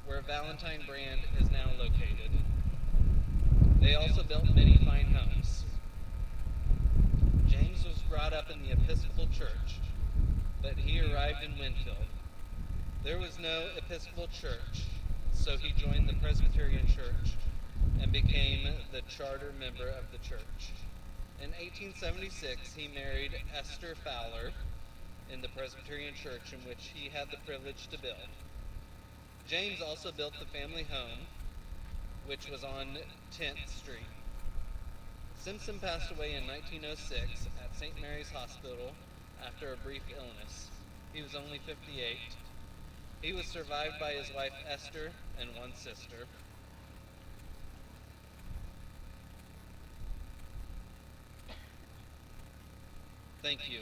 where Valentine Brand is now located. They also built many fine homes. James was brought up in the Episcopal Church, but he arrived in Winfield. There was no Episcopal Church, so he joined the Presbyterian Church and became the charter member of the church. In 1876, he married Esther Fowler in the Presbyterian Church in which he had the privilege to build. James also built the family home, which was on 10th Street. Simpson passed away in 1906 at St. Mary's Hospital after a brief illness. He was only 58. He was survived by his wife Esther and one sister. Thank you,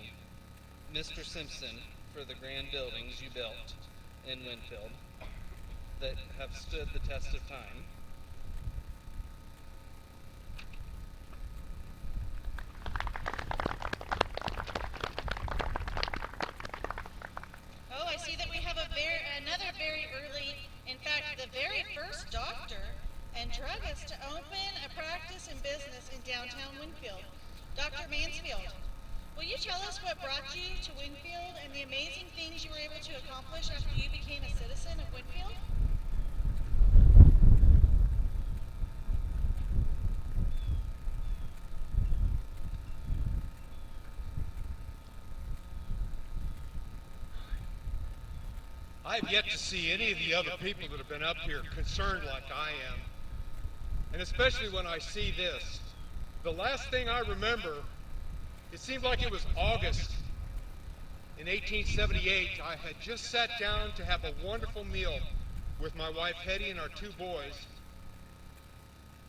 Mr. Simpson, for the grand buildings you built in Winfield that have stood the test of time. Oh, I see that we have another very early, in fact, the very first doctor and druggist to open a practice and business in downtown Winfield, Dr. Mansfield. Will you tell us what brought you to Winfield and the amazing things you were able to accomplish after you became a citizen of Winfield? I have yet to see any of the other people that have been up here concerned like I am. And especially when I see this. The last thing I remember, it seemed like it was August in 1878. I had just sat down to have a wonderful meal with my wife Hetty and our two boys.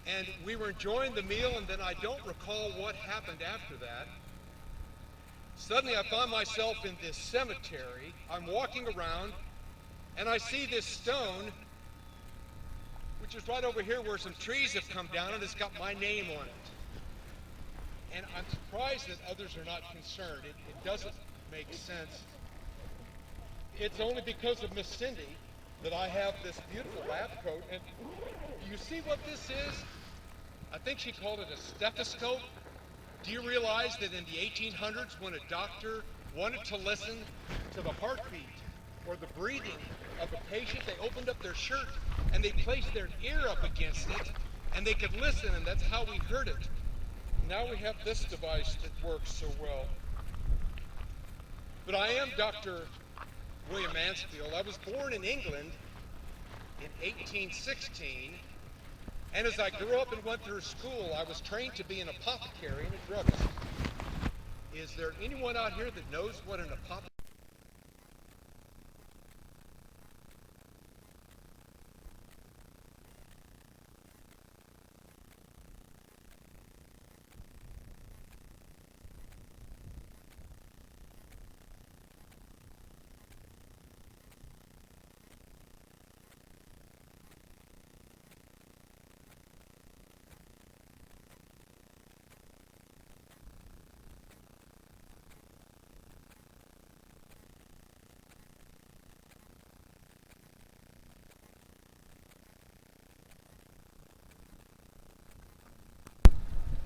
And we were enjoying the meal, and then I don't recall what happened after that. Suddenly I found myself in this cemetery. I'm walking around, and I see this stone, which is right over here where some trees have come down, and it's got my name on it. And I'm surprised that others are not concerned. It doesn't make sense. It's only because of Miss Cindy that I have this beautiful lab coat. And do you see what this is? I think she called it a stethoscope. Do you realize that in the 1800s, when a doctor wanted to listen to the heartbeat or the breathing of a patient, they opened up their shirt and they placed their ear up against it and they could listen, and that's how we heard it. Now we have this device that works so well. But I am Dr. William Mansfield. I was born in England in 1816, and as I grew up and went through school, I was trained to be an apothecary and a druggist. Is there anyone out here that knows what an apothecary is?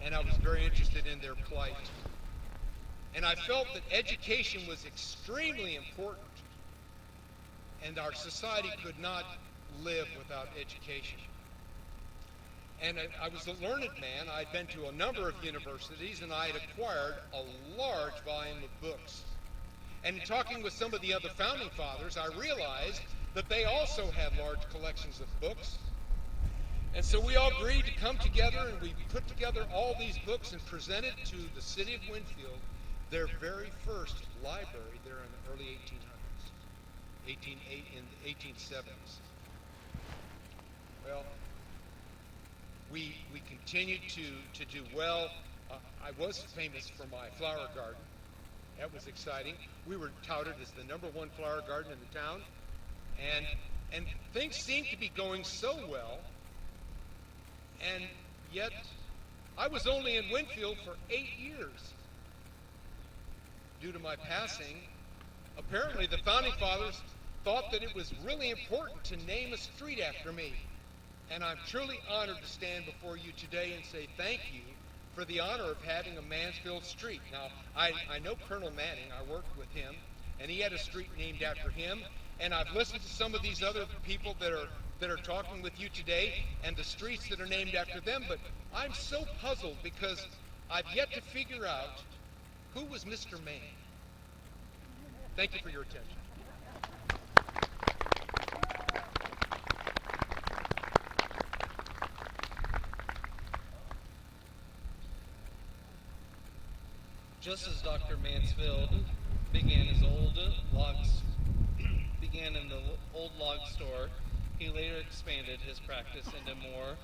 And I was very interested in their plight. And I felt that education was extremely important, and our society could not live without education. And I was a learned man. I'd been to a number of universities, and I had acquired a large volume of books. And in talking with some of the other founding fathers, I realized that they also had large collections of books. And so we all agreed to come together, and we put together all these books and presented to the city of Winfield their very first library there in the early 1800s, in the 1870s. Well, we continued to do well. I was famous for my flower garden. That was exciting. We were touted as the #1 flower garden in the town, and things seemed to be going so well. And yet, I was only in Winfield for 8 years. Due to my passing, apparently the founding fathers thought that it was really important to name a street after me. And I'm truly honored to stand before you today and say thank you for the honor of having a Mansfield street. Now, I know Colonel Manning. I worked with him, and he had a street named after him. And I've listened to some of these other people that are talking with you today and the streets that are named after them, but I'm so puzzled because I've yet to figure out who was Mr. Maine. Thank you for your attention. Just as Dr. Mansfield began in the old log store, he later expanded his practice into a more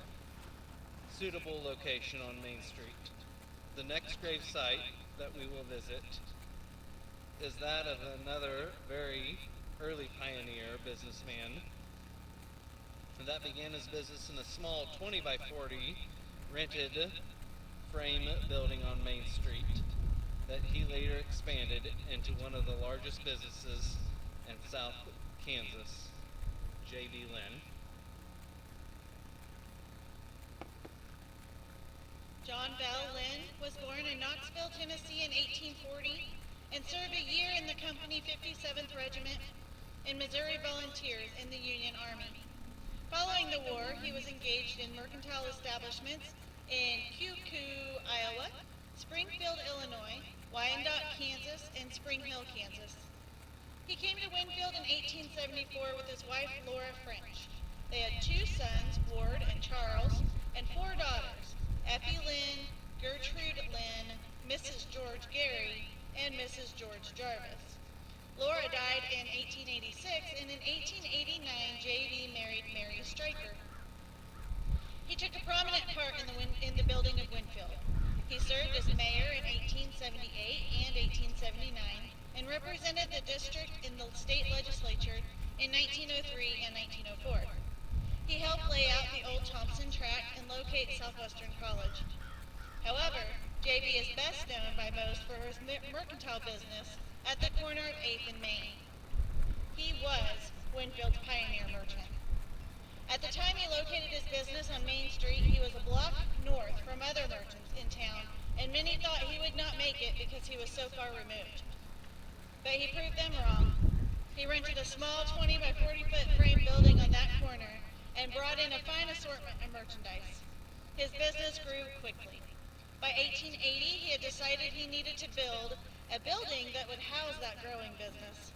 suitable location on Main Street. The next grave site that we will visit is that of another very early pioneer businessman that began his business in a small 20 by 40 rented frame building on Main Street that he later expanded into one of the largest businesses in South Kansas, J.B. Lynn. John Bell Lynn was born in Knoxville, Tennessee in 1840 and served a year in the company 57th Regiment in Missouri Volunteers in the Union Army. Following the war, he was engaged in mercantile establishments in Q, Iowa, Springfield, Illinois, Wyandotte, Kansas, and Spring Hill, Kansas. He came to Winfield in 1874 with his wife, Laura French. They had 2 sons, Ward and Charles, and 4 daughters, Effie Lynn, Gertrude Lynn, Mrs. George Gary, and Mrs. George Jarvis. Laura died in 1886, and in 1889, J.B. married Mary Stryker. He took a prominent part in the building of Winfield. He served as mayor in 1878 and 1879 and represented the district in the state legislature in 1903 and 1904. He helped lay out the old Thompson tract and locate Southwestern College. However, J.B. is best known by most for his mercantile business at the corner of 8th and Main. He was Winfield's pioneer merchant. At the time he located his business on Main Street, he was a block north from other merchants in town, and many thought he would not make it because he was so far removed. But he proved them wrong. He rented a small 20 by 40 foot frame building on that corner and brought in a fine assortment of merchandise. His business grew quickly. By 1880, he had decided he needed to build a building that would house that growing business.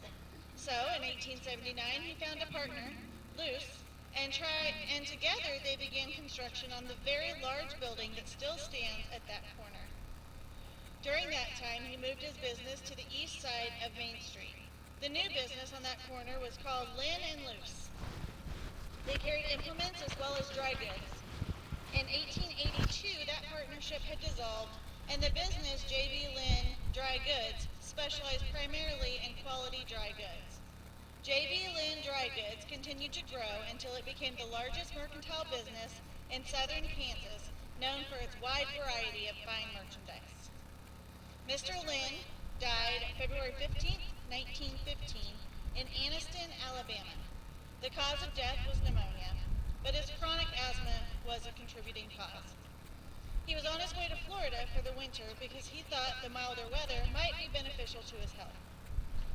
So, in 1879, he found a partner, Luce, and together they began construction on the very large building that still stands at that corner. During that time, he moved his business to the east side of Main Street. The new business on that corner was called Lynn and Luce. They carried implements as well as dry goods. In 1882, that partnership had dissolved, and the business J.B. Lynn Dry Goods specialized primarily in quality dry goods. J.B. Lynn Dry Goods continued to grow until it became the largest mercantile business in southern Kansas, known for its wide variety of fine merchandise. Mr. Lynn died February 15, 1915, in Anniston, Alabama. The cause of death was pneumonia, but his chronic asthma was a contributing cause. He was on his way to Florida for the winter because he thought the milder weather might be beneficial to his health.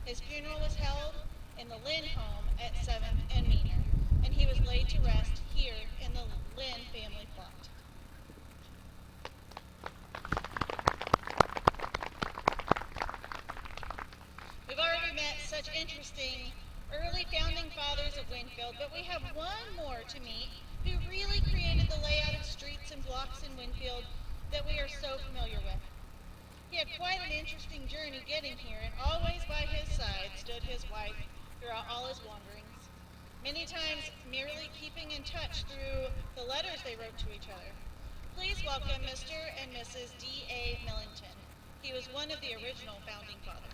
His funeral was held in the Lynn home at 7th and Meaner, and he was laid to rest here in the Lynn family plot. We've already met such interesting early founding fathers of Winfield, but we have one more to meet who really created the layout of streets and blocks in Winfield that we are so familiar with. He had quite an interesting journey getting here, and always by his side stood his wife throughout all his wanderings, many times merely keeping in touch through the letters they wrote to each other. Please welcome Mr. and Mrs. D.A. Millington. He was one of the original founding fathers.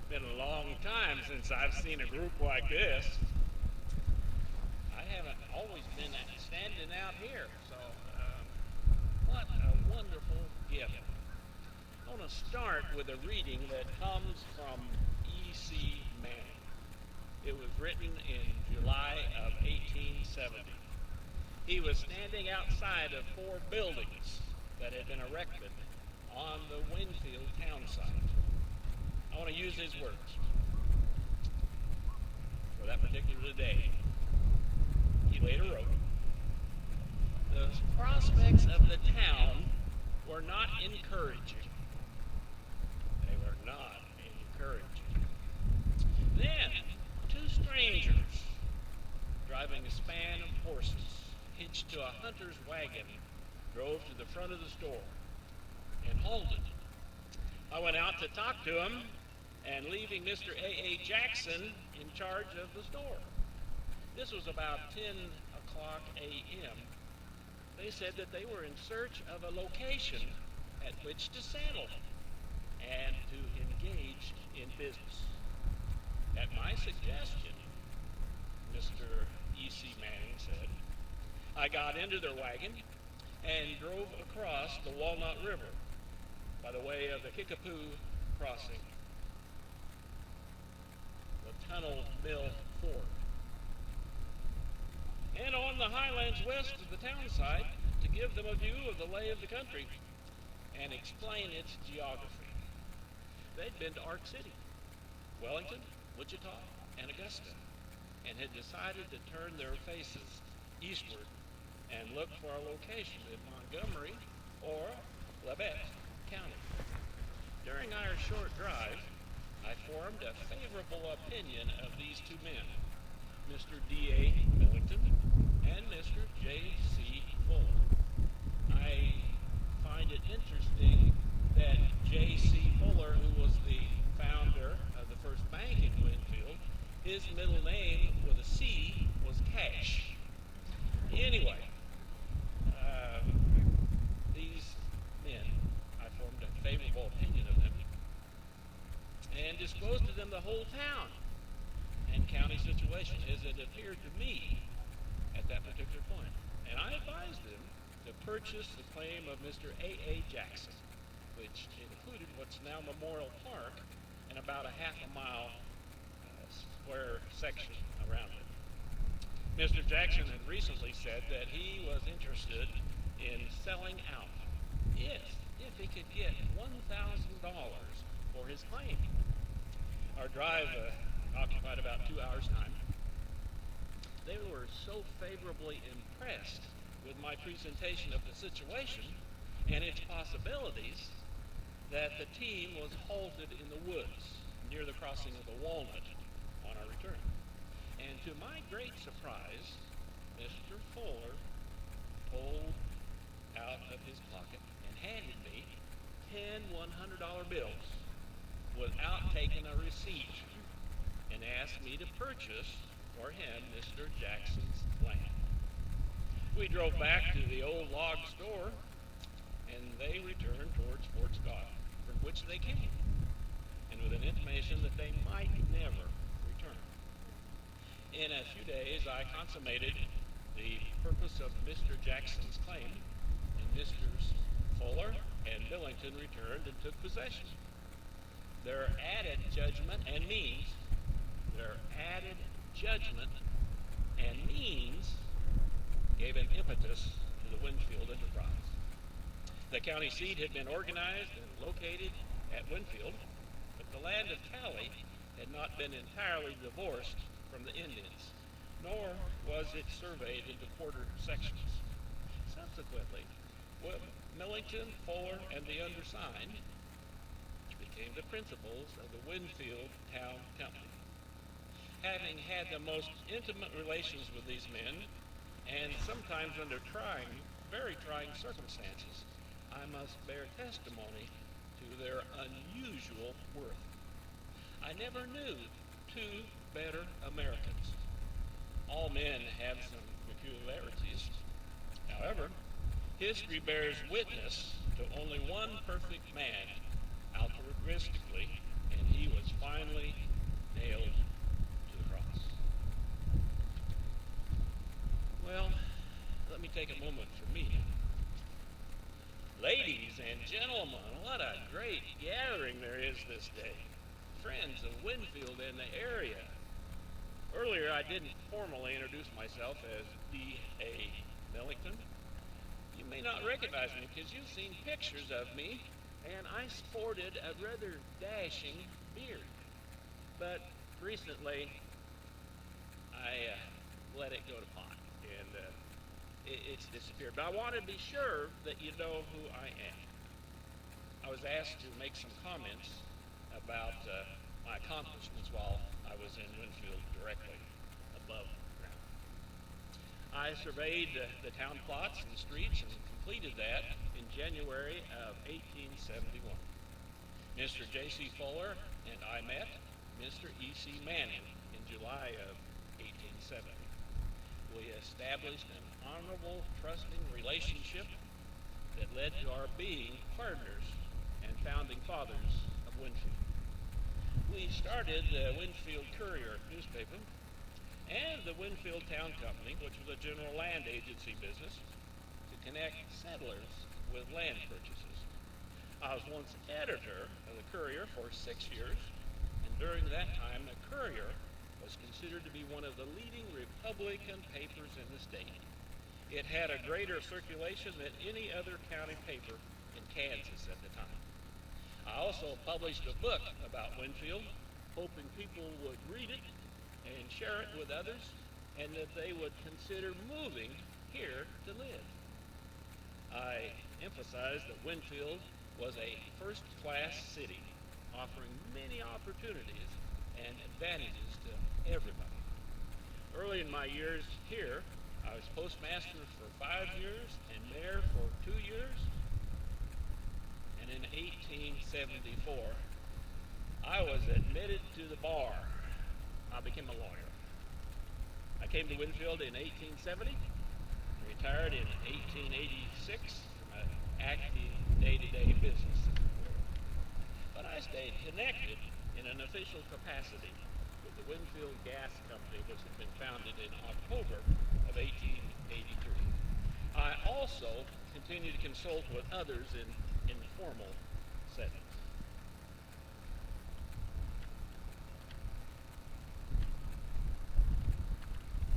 Been a long time since I've seen a group like this. I haven't always been standing out here, so what a wonderful gift. I want to start with a reading that comes from E.C. Manning. It was written in July of 1870. He was standing outside of 4 buildings that had been erected on the Winfield town site. I want to use his words for that particular day. He later wrote, "The prospects of the town were not encouraging. They were not encouraging. Then 2 strangers, driving a span of horses hitched to a hunter's wagon, drove to the front of the store and halted. I went out to talk to him, and leaving Mr. A.A. Jackson in charge of the store. This was about 10 o'clock a.m. They said that they were in search of a location at which to settle and to engage in business. At my suggestion, Mr. E.C. Manning said, I got into their wagon and drove across the Walnut River by the way of the Kickapoo Crossing, the Tunnel Mill Ford, and on the highlands west of the town site to give them a view of the lay of the country and explain its geography. They'd been to Ark City, Wellington, Wichita, and Augusta, and had decided to turn their faces eastward and look for a location in Montgomery or Labette County. During our short drive, I formed a favorable opinion of these 2 men, Mr. D.A. Millington and Mr. J.C. Fuller. I find it interesting that J.C. Fuller, who was the founder of the first bank in Winfield, his middle name with a C was Cash. Anyway, these men, I formed a favorable opinion of them and disclosed to them the whole town and county situation as it appeared to me at that particular point. And I advised them to purchase the claim of Mr. A.A. Jackson, which included what's now Memorial Park and about a half a mile square section around it. Mr. Jackson had recently said that he was interested in selling out if he could get $1,000 for his claim. Our drive occupied about 2 hours' time. They were so favorably impressed with my presentation of the situation and its possibilities that the team was halted in the woods near the crossing of the Walnut on our return. And to my great surprise, Mr. Fuller pulled out of his pocket and handed me 10 $100 bills without taking a receipt and asked me to purchase for him Mr. Jackson's land. We drove back to the old log store and they returned towards Fort Scott, from which they came, and with an intimation that they might never return. In a few days, I consummated the purpose of Mr. Jackson's claim, and Messrs. Fuller and Millington returned and took possession. Their added judgment and means gave an impetus to the Winfield enterprise. The county seat had been organized and located at Winfield, but the land of Cali had not been entirely divorced from the Indians, nor was it surveyed into quarter sections. Subsequently, Millington, Fuller, and the undersigned became the principals of the Winfield Town Company. Having had the most intimate relations with these men, and sometimes under very trying circumstances, I must bear testimony to their unusual worth. I never knew 2 better Americans. All men have some peculiarities. However, history bears witness to only one perfect man altruistically, and he was finally nailed to the cross. Well, let me take a moment for me. Ladies and gentlemen, what a great gathering there is this day. Friends of Winfield and the area. Earlier, I didn't formally introduce myself as D.A. Millington. You may not recognize me because you've seen pictures of me, and I sported a rather dashing beard. But recently, I let it go to pot, and it's disappeared. But I want to be sure that you know who I am. I was asked to make some comments about my accomplishments while I was in Winfield directly above ground. I surveyed the town plots and streets and completed that in January of 1871. Mr. J.C. Fuller and I met Mr. E.C. Manning in July of 1870. We established an honorable, trusting relationship that led to our being partners and founding fathers of Winfield. We started the Winfield Courier newspaper and the Winfield Town Company, which was a general land agency business, to connect settlers with land purchases. I was once editor of the Courier for 6 years, and during that time, the Courier was considered to be one of the leading Republican papers in the state. It had a greater circulation than any other county paper in Kansas at the time. I also published a book about Winfield, hoping people would read it and share it with others, and that they would consider moving here to live. I emphasized that Winfield was a first-class city, offering many opportunities and advantages to everybody. Early in my years here, I was postmaster for 5 years and mayor for 2 years. And in 1874, I was admitted to the bar. I became a lawyer. I came to Winfield in 1870, retired in 1886 from an active day-to-day business. But I stayed connected in an official capacity with the Winfield Gas Company, which had been founded in October of 1883. I also continue to consult with others in informal settings.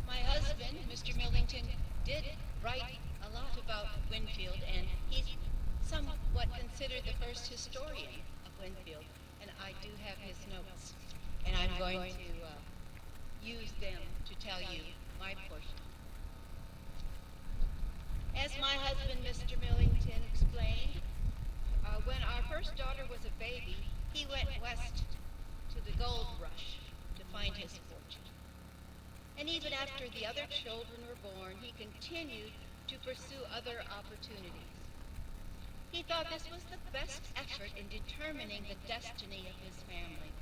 My husband, Mr. Millington, did write a lot about Winfield, and he's somewhat considered the first historian of Winfield, and I do have his notes, and I'm going to use them to tell you my portion. As my husband, Mr. Millington, explained, when our first daughter was a baby, he went west to the gold rush to find his fortune. And even after the other children were born, he continued to pursue other opportunities. He thought this was the best effort in determining the destiny of his family.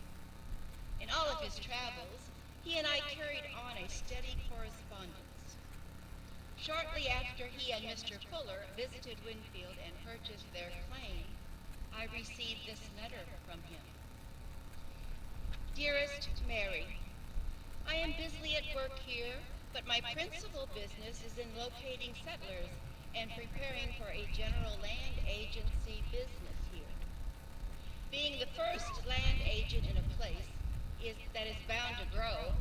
In all of his travels, he and I carried on a steady correspondence. Shortly after he and Mr. Fuller visited Winfield and purchased their claim, I received this letter from him. Dearest Mary, I am busily at work here, but my principal business is in locating settlers and preparing for a general land agency business here. Being the first land agent in a place that is bound to grow,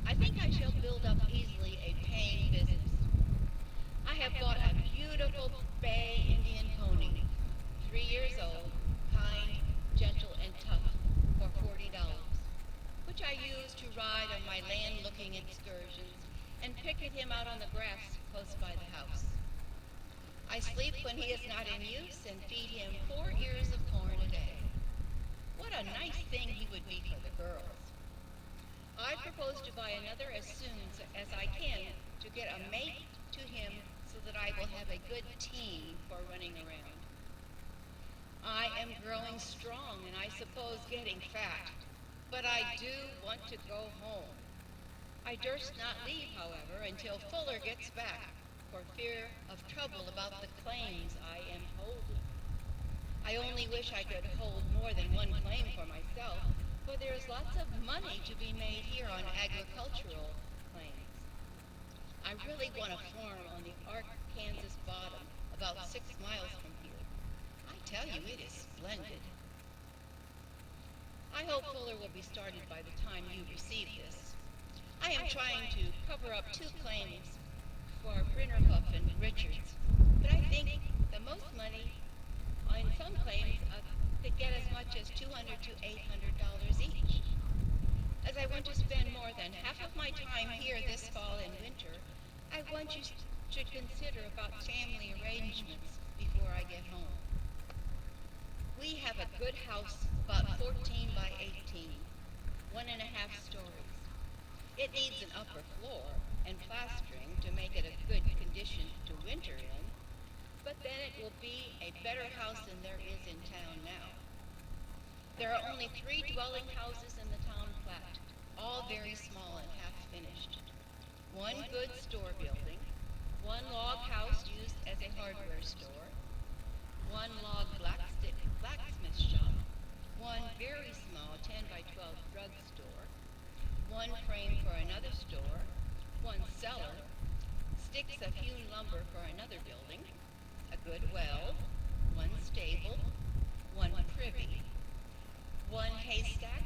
I think I shall build up easily a paying business. I have bought a beautiful bay Indian pony, 3 years old, kind, gentle, and tough, for $40, which I use to ride on my land-looking excursions and picket him out on the grass close by the house. I sleep when he is not in use and feed him 4 ears of corn a day. What a nice thing he would be for the girls. I propose to buy another as soon as I can to get a mate to him so that I will have a good team for running around. I am growing strong and I suppose getting fat, but I do want to go home. I durst not leave, however, until Fuller gets back for fear of trouble about the claims I am holding. I only wish I could hold more than one claim for myself, for there is lots of money to be made here on agricultural claims. I really want a farm on the 6 miles from here. I tell you, it is splendid. I hope Fuller will be started by the time you receive this. I am trying to cover up 2 claims for Brinnerhoff and Richards, but I think the most money on some claims could get as much as $200 to $800 each. As I want to spend more than half of my time here this fall and winter, I want you should consider about family arrangements before I get home. We have a good house about 14 by 18, 1.5 stories. It needs an upper floor and plastering to make it a good condition to winter in, but then it will be a better house than there is in town now. There are only 3 dwelling houses in the town plat, all very small and half finished. 1 good store building, 1 log house used as a hardware store, 1 log blacksmith shop, 1 very small 10 by 12 drug store, 1 frame for another store, 1 cellar, sticks of hewn lumber for another building, a good well, 1 stable, 1 privy, 1 haystack,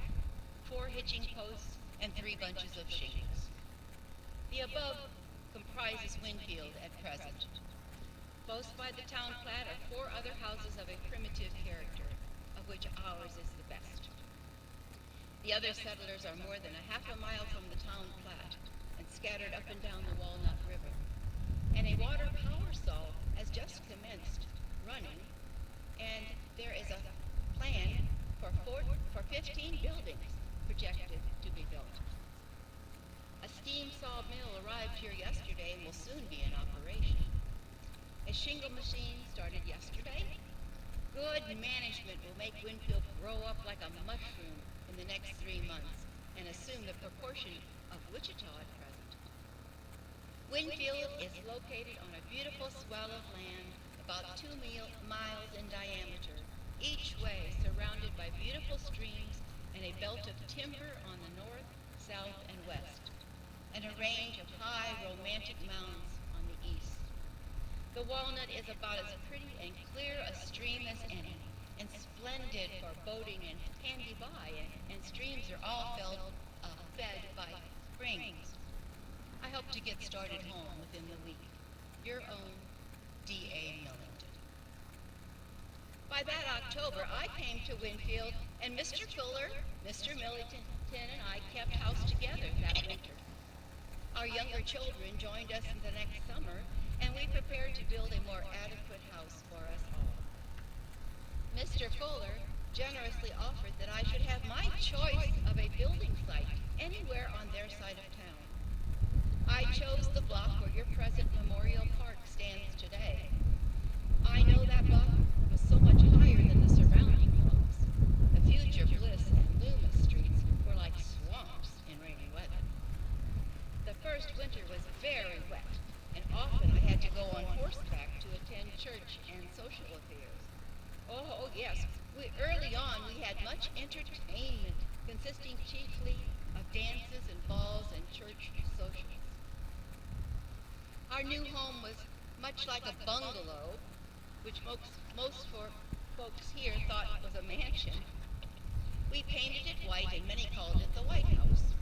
4 hitching posts, and 3 bunches of shingles. The above comprises Winfield at present. Close by the town plat are 4 other houses of a primitive character, of which ours is the best. The other settlers are more than a half a mile from the town plat and scattered up and down the Walnut River. And a water power saw has just commenced running, and there is a plan for 15 buildings projected to be built. A steam saw mill arrived here yesterday and will soon be in operation. A shingle machine started yesterday. Good management will make Winfield grow up like a mushroom in the next 3 months and assume the proportion of Wichita at present. Winfield is located on a beautiful swell of land about 2 miles in diameter, each way surrounded by beautiful streams and a belt of timber on the north, south, and west, and a range of high romantic mountains on the east. The Walnut is about as pretty and clear a stream as any, and splendid for boating and handy by, and streams are all fed by springs. I hope to get started home within the week. Your own D.A. Millington. By that October, I came to Winfield, and Mr. Fuller, Mr. Millington, and I kept house together that winter. Our younger children joined us in the next summer, and we prepared to build a more adequate house for us all. Mr. Fuller generously offered that I should have my choice of a building site anywhere on their side of town. I chose the block where your present Memorial Park stands today. I know that block was so much higher than the surrounding blocks. The future Bliss and Loomis streets were like swamps in rainy weather. The first winter was very wet, and often I had to go on horseback to attend church and social affairs. Oh yes, early on we had much entertainment, consisting chiefly of dances and balls and church socials. Our new home was much like a bungalow, which most folks here thought was a mansion. We painted it white, and many called it the White House.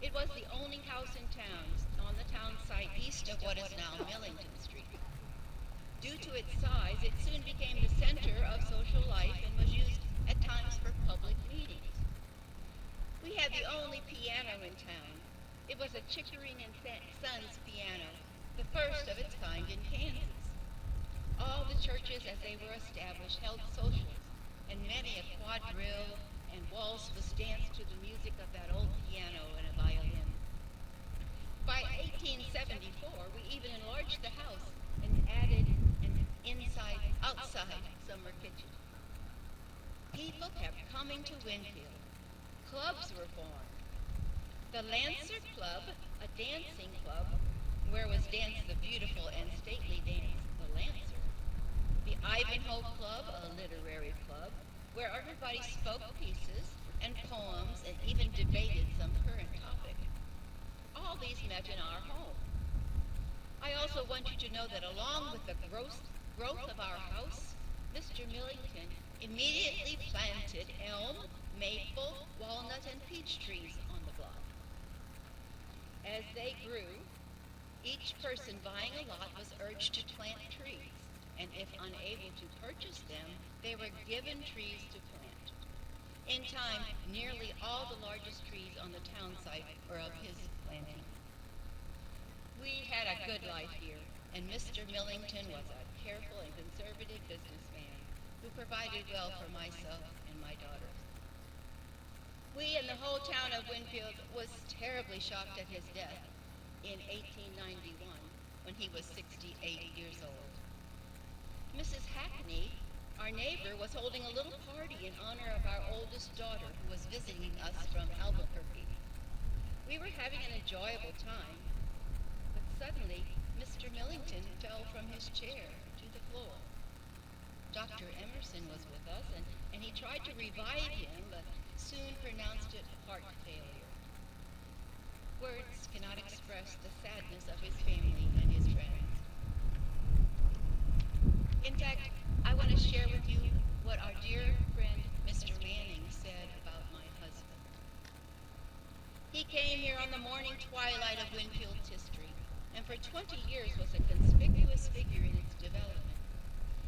It was the only house in town on the town site east of what is now Millington Street. Due to its size, it soon became the center of social life and was used at times for public meetings. We had the only piano in town. It was a Chickering and Sons piano, the first of its kind in Kansas. All the churches as they were established held socials, and many a quadrille and waltz was danced to the music of that old piano and a violin. By 1874, we even enlarged the house and added an outside summer kitchen. People kept coming to Winfield. Clubs were formed. The Lancer Club, a dancing club, where was danced the beautiful and stately dance, the Lancer. The Ivanhoe Club, a literary club, where everybody spoke pieces and poems and even debated some current topic. All these met in our home. I also want you to know that along with the growth of our house, Mr. Millington immediately planted elm, maple, walnut, and peach trees on the block. As they grew, each person buying a lot was urged to plant trees, and if unable to purchase them, they were given trees to plant. In time, nearly all the largest trees on the town site were of his planting. We had a good life here, and Mr. Millington was a careful and conservative businessman who provided well for myself and my daughters. We and the whole town of Winfield was terribly shocked at his death in 1891 when he was 68 years old. Mrs. Hackney, our neighbor, was holding a little party in honor of our oldest daughter who was visiting us from Albuquerque. We were having an enjoyable time, but suddenly Mr. Millington fell from his chair to the floor. Dr. Emerson was with us, and he tried to revive him, but soon pronounced it heart failure. Words cannot express the sadness of his family and his friends. In fact, I want to share with you what our dear friend Mr. Manning said about my husband. He came here on the morning twilight of Winfield's history, and for 20 years was a conspicuous figure in its development.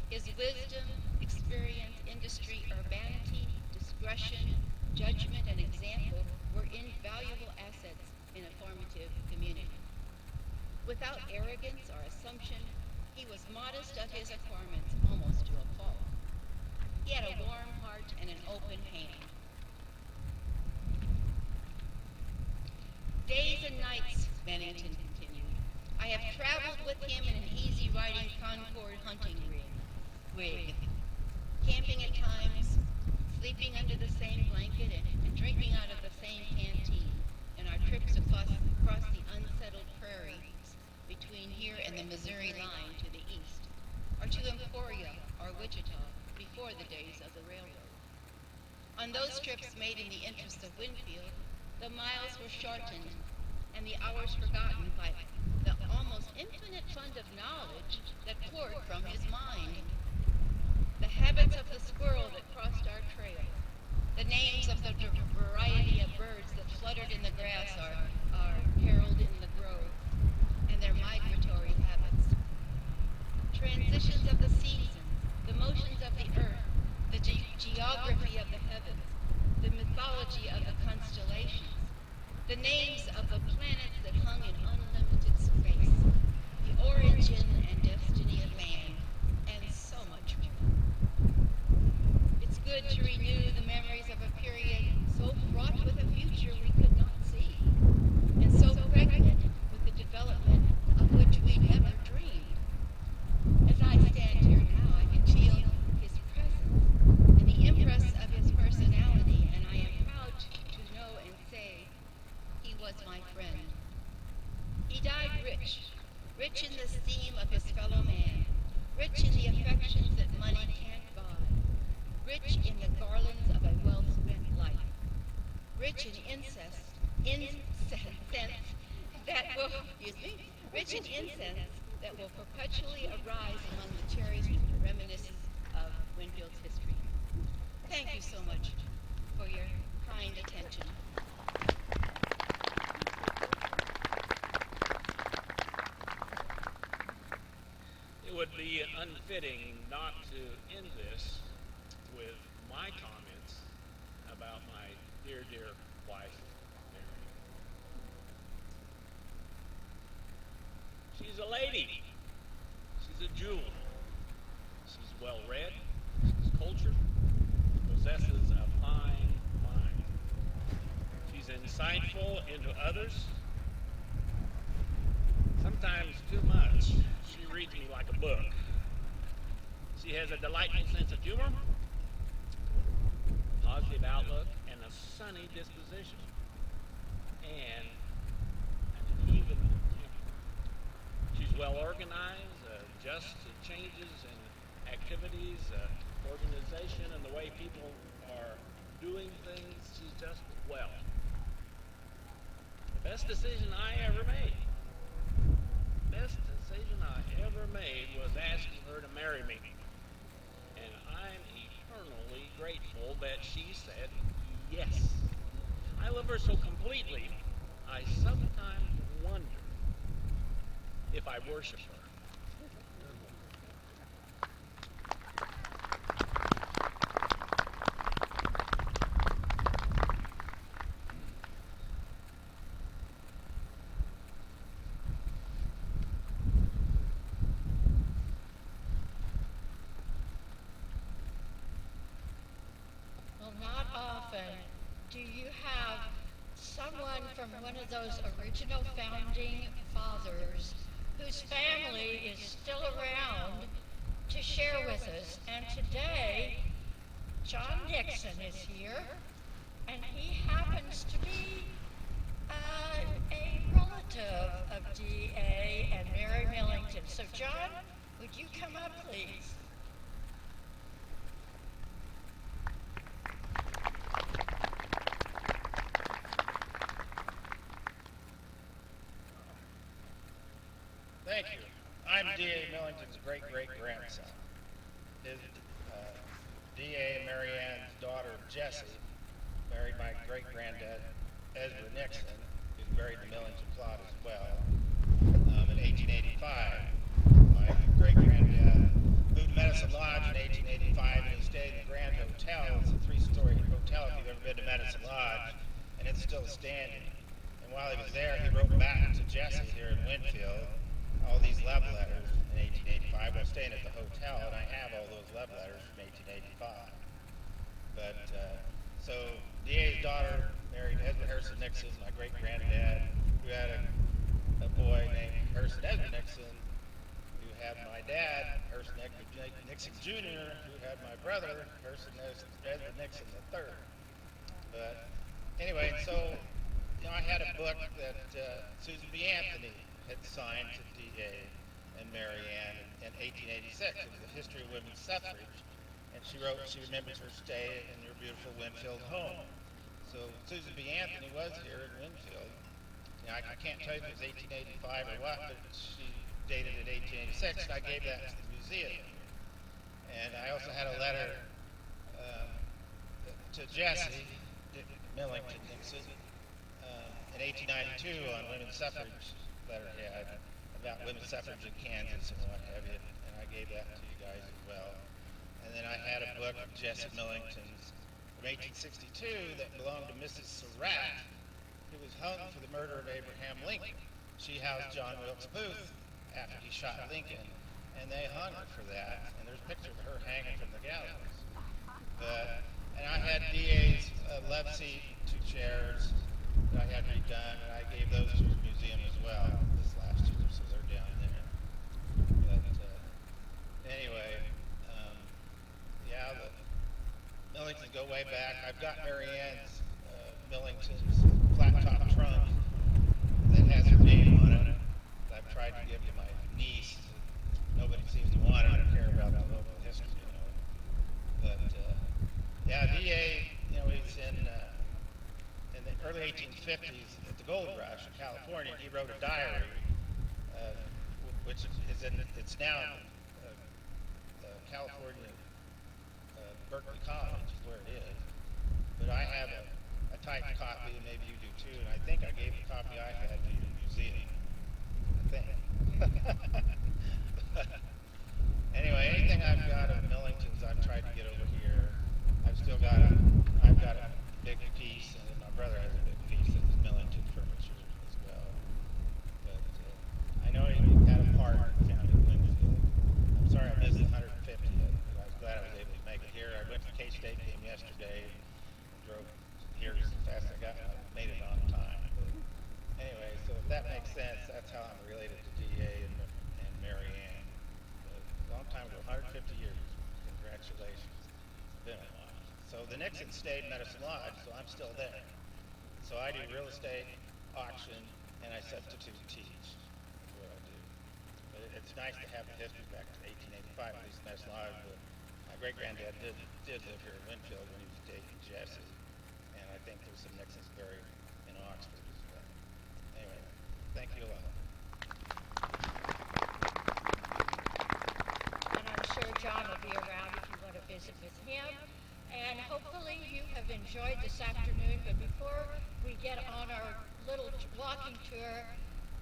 His wisdom, experience, industry, urbanity, discretion, judgment, and example were invaluable assets in a formative community. Without arrogance or assumption, he was modest of his acquirements almost to a fault. He had a warm heart and an open hand. Days and nights, Bennington continued, I have traveled with him in an easy-riding Concord hunting rig, camping at times, sleeping under the same blanket, and drinking out of the same canteen in our trips across the unsettled prairies between here and the Missouri line to the east, or to Emporia or Wichita before the days of the railroad. On those trips made in the interest of Winfield, the miles were shortened and the hours forgotten by the almost infinite fund of knowledge that poured from his mind. The habits of the squirrel that crossed our trail, the names of the variety of birds that fluttered in the grass or caroled in the grove, and their migratory habits. Transitions of the seasons, the motions of the earth, the geography of the heavens, the mythology of the constellations, the names of the planets that hung in unlimited space, the origin and destiny of man, and so much more. It's good to renew the memories of a period so fraught with a future we could not see, and so pregnant with the development of which we never dreamed. As I stand here now, I can feel his presence and the impress of his personality, and I am proud to know and say he was my friend. He died rich in the esteem of his fellow man, rich in the affections that money can't buy, rich in the garlands of a well-spent life, rich in incense that will perpetually arise among the cherished reminiscences of Winfield's history. Thank you so much for your kind attention. It would be unfitting not to end this with my comments about my dear, dear wife, Mary. She's a lady. She's a jewel. She's well-read. She's cultured. Possesses a fine mind. She's insightful into others. Sometimes too much. She reads me like a book. She has a delightful sense of humor, positive outlook, and a sunny disposition, and an even temper. She's well organized, just to changes in activities, organization, and the way people are doing things. She's just well. The best decision I ever made was asking her to marry me. love her so completely, I sometimes wonder if I worship her. Well, not often do you have someone from one of those original founding fathers whose family is still around to share with us. And today, John Nixon is here, and he happens to be a relative of D.A. and Mary Millington. So, John, would you come up, please? Thank you. I'm D.A. Millington's great-great-grandson. His D.A. Mary Ann's daughter, Jessie, married my great-granddad, Ezra Nixon, who's buried in the Millington plot as well, in 1885. My great-granddad moved to Medicine Lodge in 1885, and he stayed in the Grand Hotel. It's a three-story hotel, if you've ever been to Medicine Lodge, and it's still standing. And while he was there, he wrote back to Jessie here in Winfield all these love letters in 1885 while staying at the hotel, and I have all those love letters from 1885. But, so D.A.'s daughter married Edward Harrison Nixon, my great-granddad, who had a boy named Harrison Ezra Nixon, who had my dad, Harrison Nixon Jr., who had my brother, Harrison Ezra Nixon III. But anyway, so, you know, I had a book that Susan B. Anthony had signed to D.A. and Mary Ann in 1886. It was a history of women's suffrage. And she wrote she remembers her stay in your beautiful Winfield home. So Susan B. Anthony was here in Winfield. You know, I can't tell you if it was 1885 or what, but she dated it 1886, and I gave that to the museum. And I also had a letter to Jessie Millington Nixon in 1892 on women's suffrage letterhead about women's suffrage in Kansas and what have you, and I gave that to you guys as well. And then I had a book of Jessie Millington's from 1862 that belonged to Mrs. Surratt, who was hung for the murder of Abraham Lincoln. She housed John Wilkes Booth after he shot Lincoln, and they hung her for that. And there's a picture of her hanging from the gallows. And I had D.A.'s love seat, 2 chairs that I had redone, and I gave those to the museum as well this last year, so they're down there. But anyway, yeah, the Millingtons go way back. I've got Mary Ann's Millington's flat-top trunk that has her name on it that I've tried to give to my niece. Nobody seems to want it or care about the local history, you know. But yeah, D.A., you know, he's in the early 1850s at the gold rush in California. He wrote a diary, which is it's now California Berkeley College is where it is. But I have a typed copy, and maybe you do too. And I think I gave the copy I had to the museum. I think. Anyway, anything I've got of Millington's, I've tried to get over here. I've got a big piece, and then my brother has a big piece of Millington furniture as well. But I know he had a part found in Winfield. I'm sorry I missed the 150th, but I was glad I was able to make it here. I went to the K-State game yesterday and drove here as fast as I got. I made it on time. But anyway, so if that makes sense, that's how I'm related to D.A. and Mary Ann. A long time ago, 150 years. Congratulations. It's been a while. So the Nixon stayed in Medicine Lodge, so I'm still there. So I do real estate, auction, and I substitute teach. That's what I do. But it's nice to have the history back to 1885, at least Medicine Lodge. But my great-granddad did live here in Winfield when he was dating Jessie, and I think there's some Nixons buried in Oxford as well. Anyway, thank you a lot. And I'm sure John will be around if you want to visit with him. And hopefully you have enjoyed this afternoon, but before we get on our little walking tour,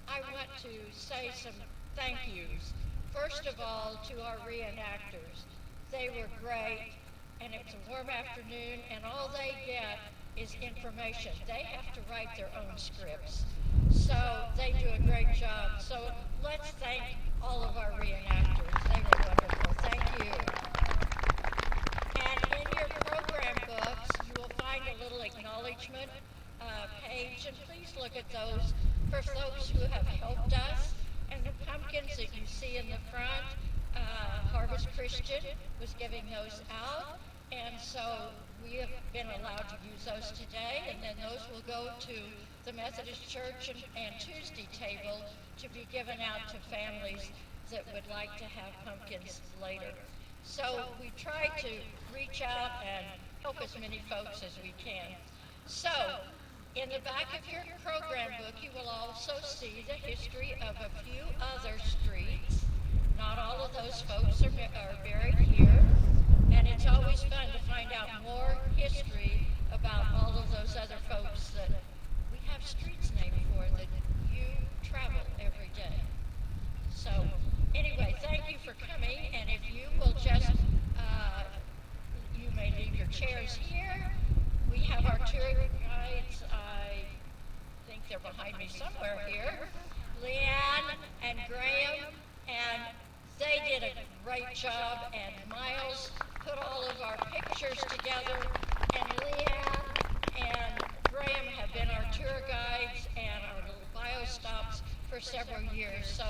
I want to say some thank yous. First of all, to our reenactors. They were great, and it was a warm afternoon, and all they get is information. They have to write their own scripts. So they do a great job. So let's thank all of our reenactors. They were wonderful. Thank you. And in your program books, you will find a little acknowledgement page, and please look at those for folks who have helped us. And the pumpkins that you see in the front, Harvest Christian was giving those out, and so we have been allowed to use those today, and then those will go to the Methodist Church and Tuesday table to be given out to families that would like to have pumpkins later. So we try to reach out and help as many folks as we can. So in the back of your program book, you will also see the history of a few other streets. Not all of those folks are buried here, and it's always fun to find out more history about all of those other folks that we have streets named for that you travel every day. So anyway, thank you for coming, and if you will just, you may leave your chairs here. We have our tour guides, I think they're behind me somewhere here, Leanne and Graham, and they did a great job, and Miles put all of our pictures together, and Leanne and Graham have been our tour guides and our little bio stops for several years. So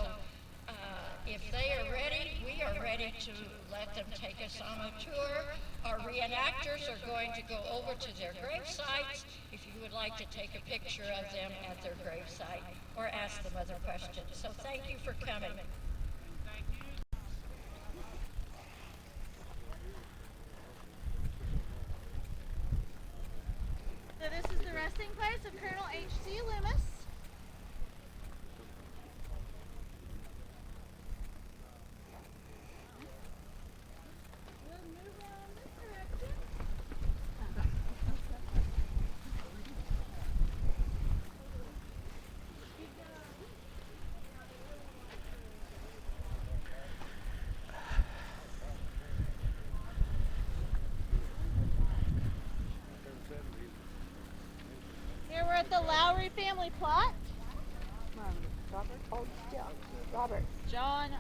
if they are ready, we are ready to let them take us on a tour. Our reenactors are going to go over to their grave sites if you would like to take a picture of them at their grave site or ask them other questions. So thank you for coming. So this is the resting place of Colonel H.C. Loomis. We'll move around this direction. Here we're at the Lowry family plot. Robert, hold still. Robert. John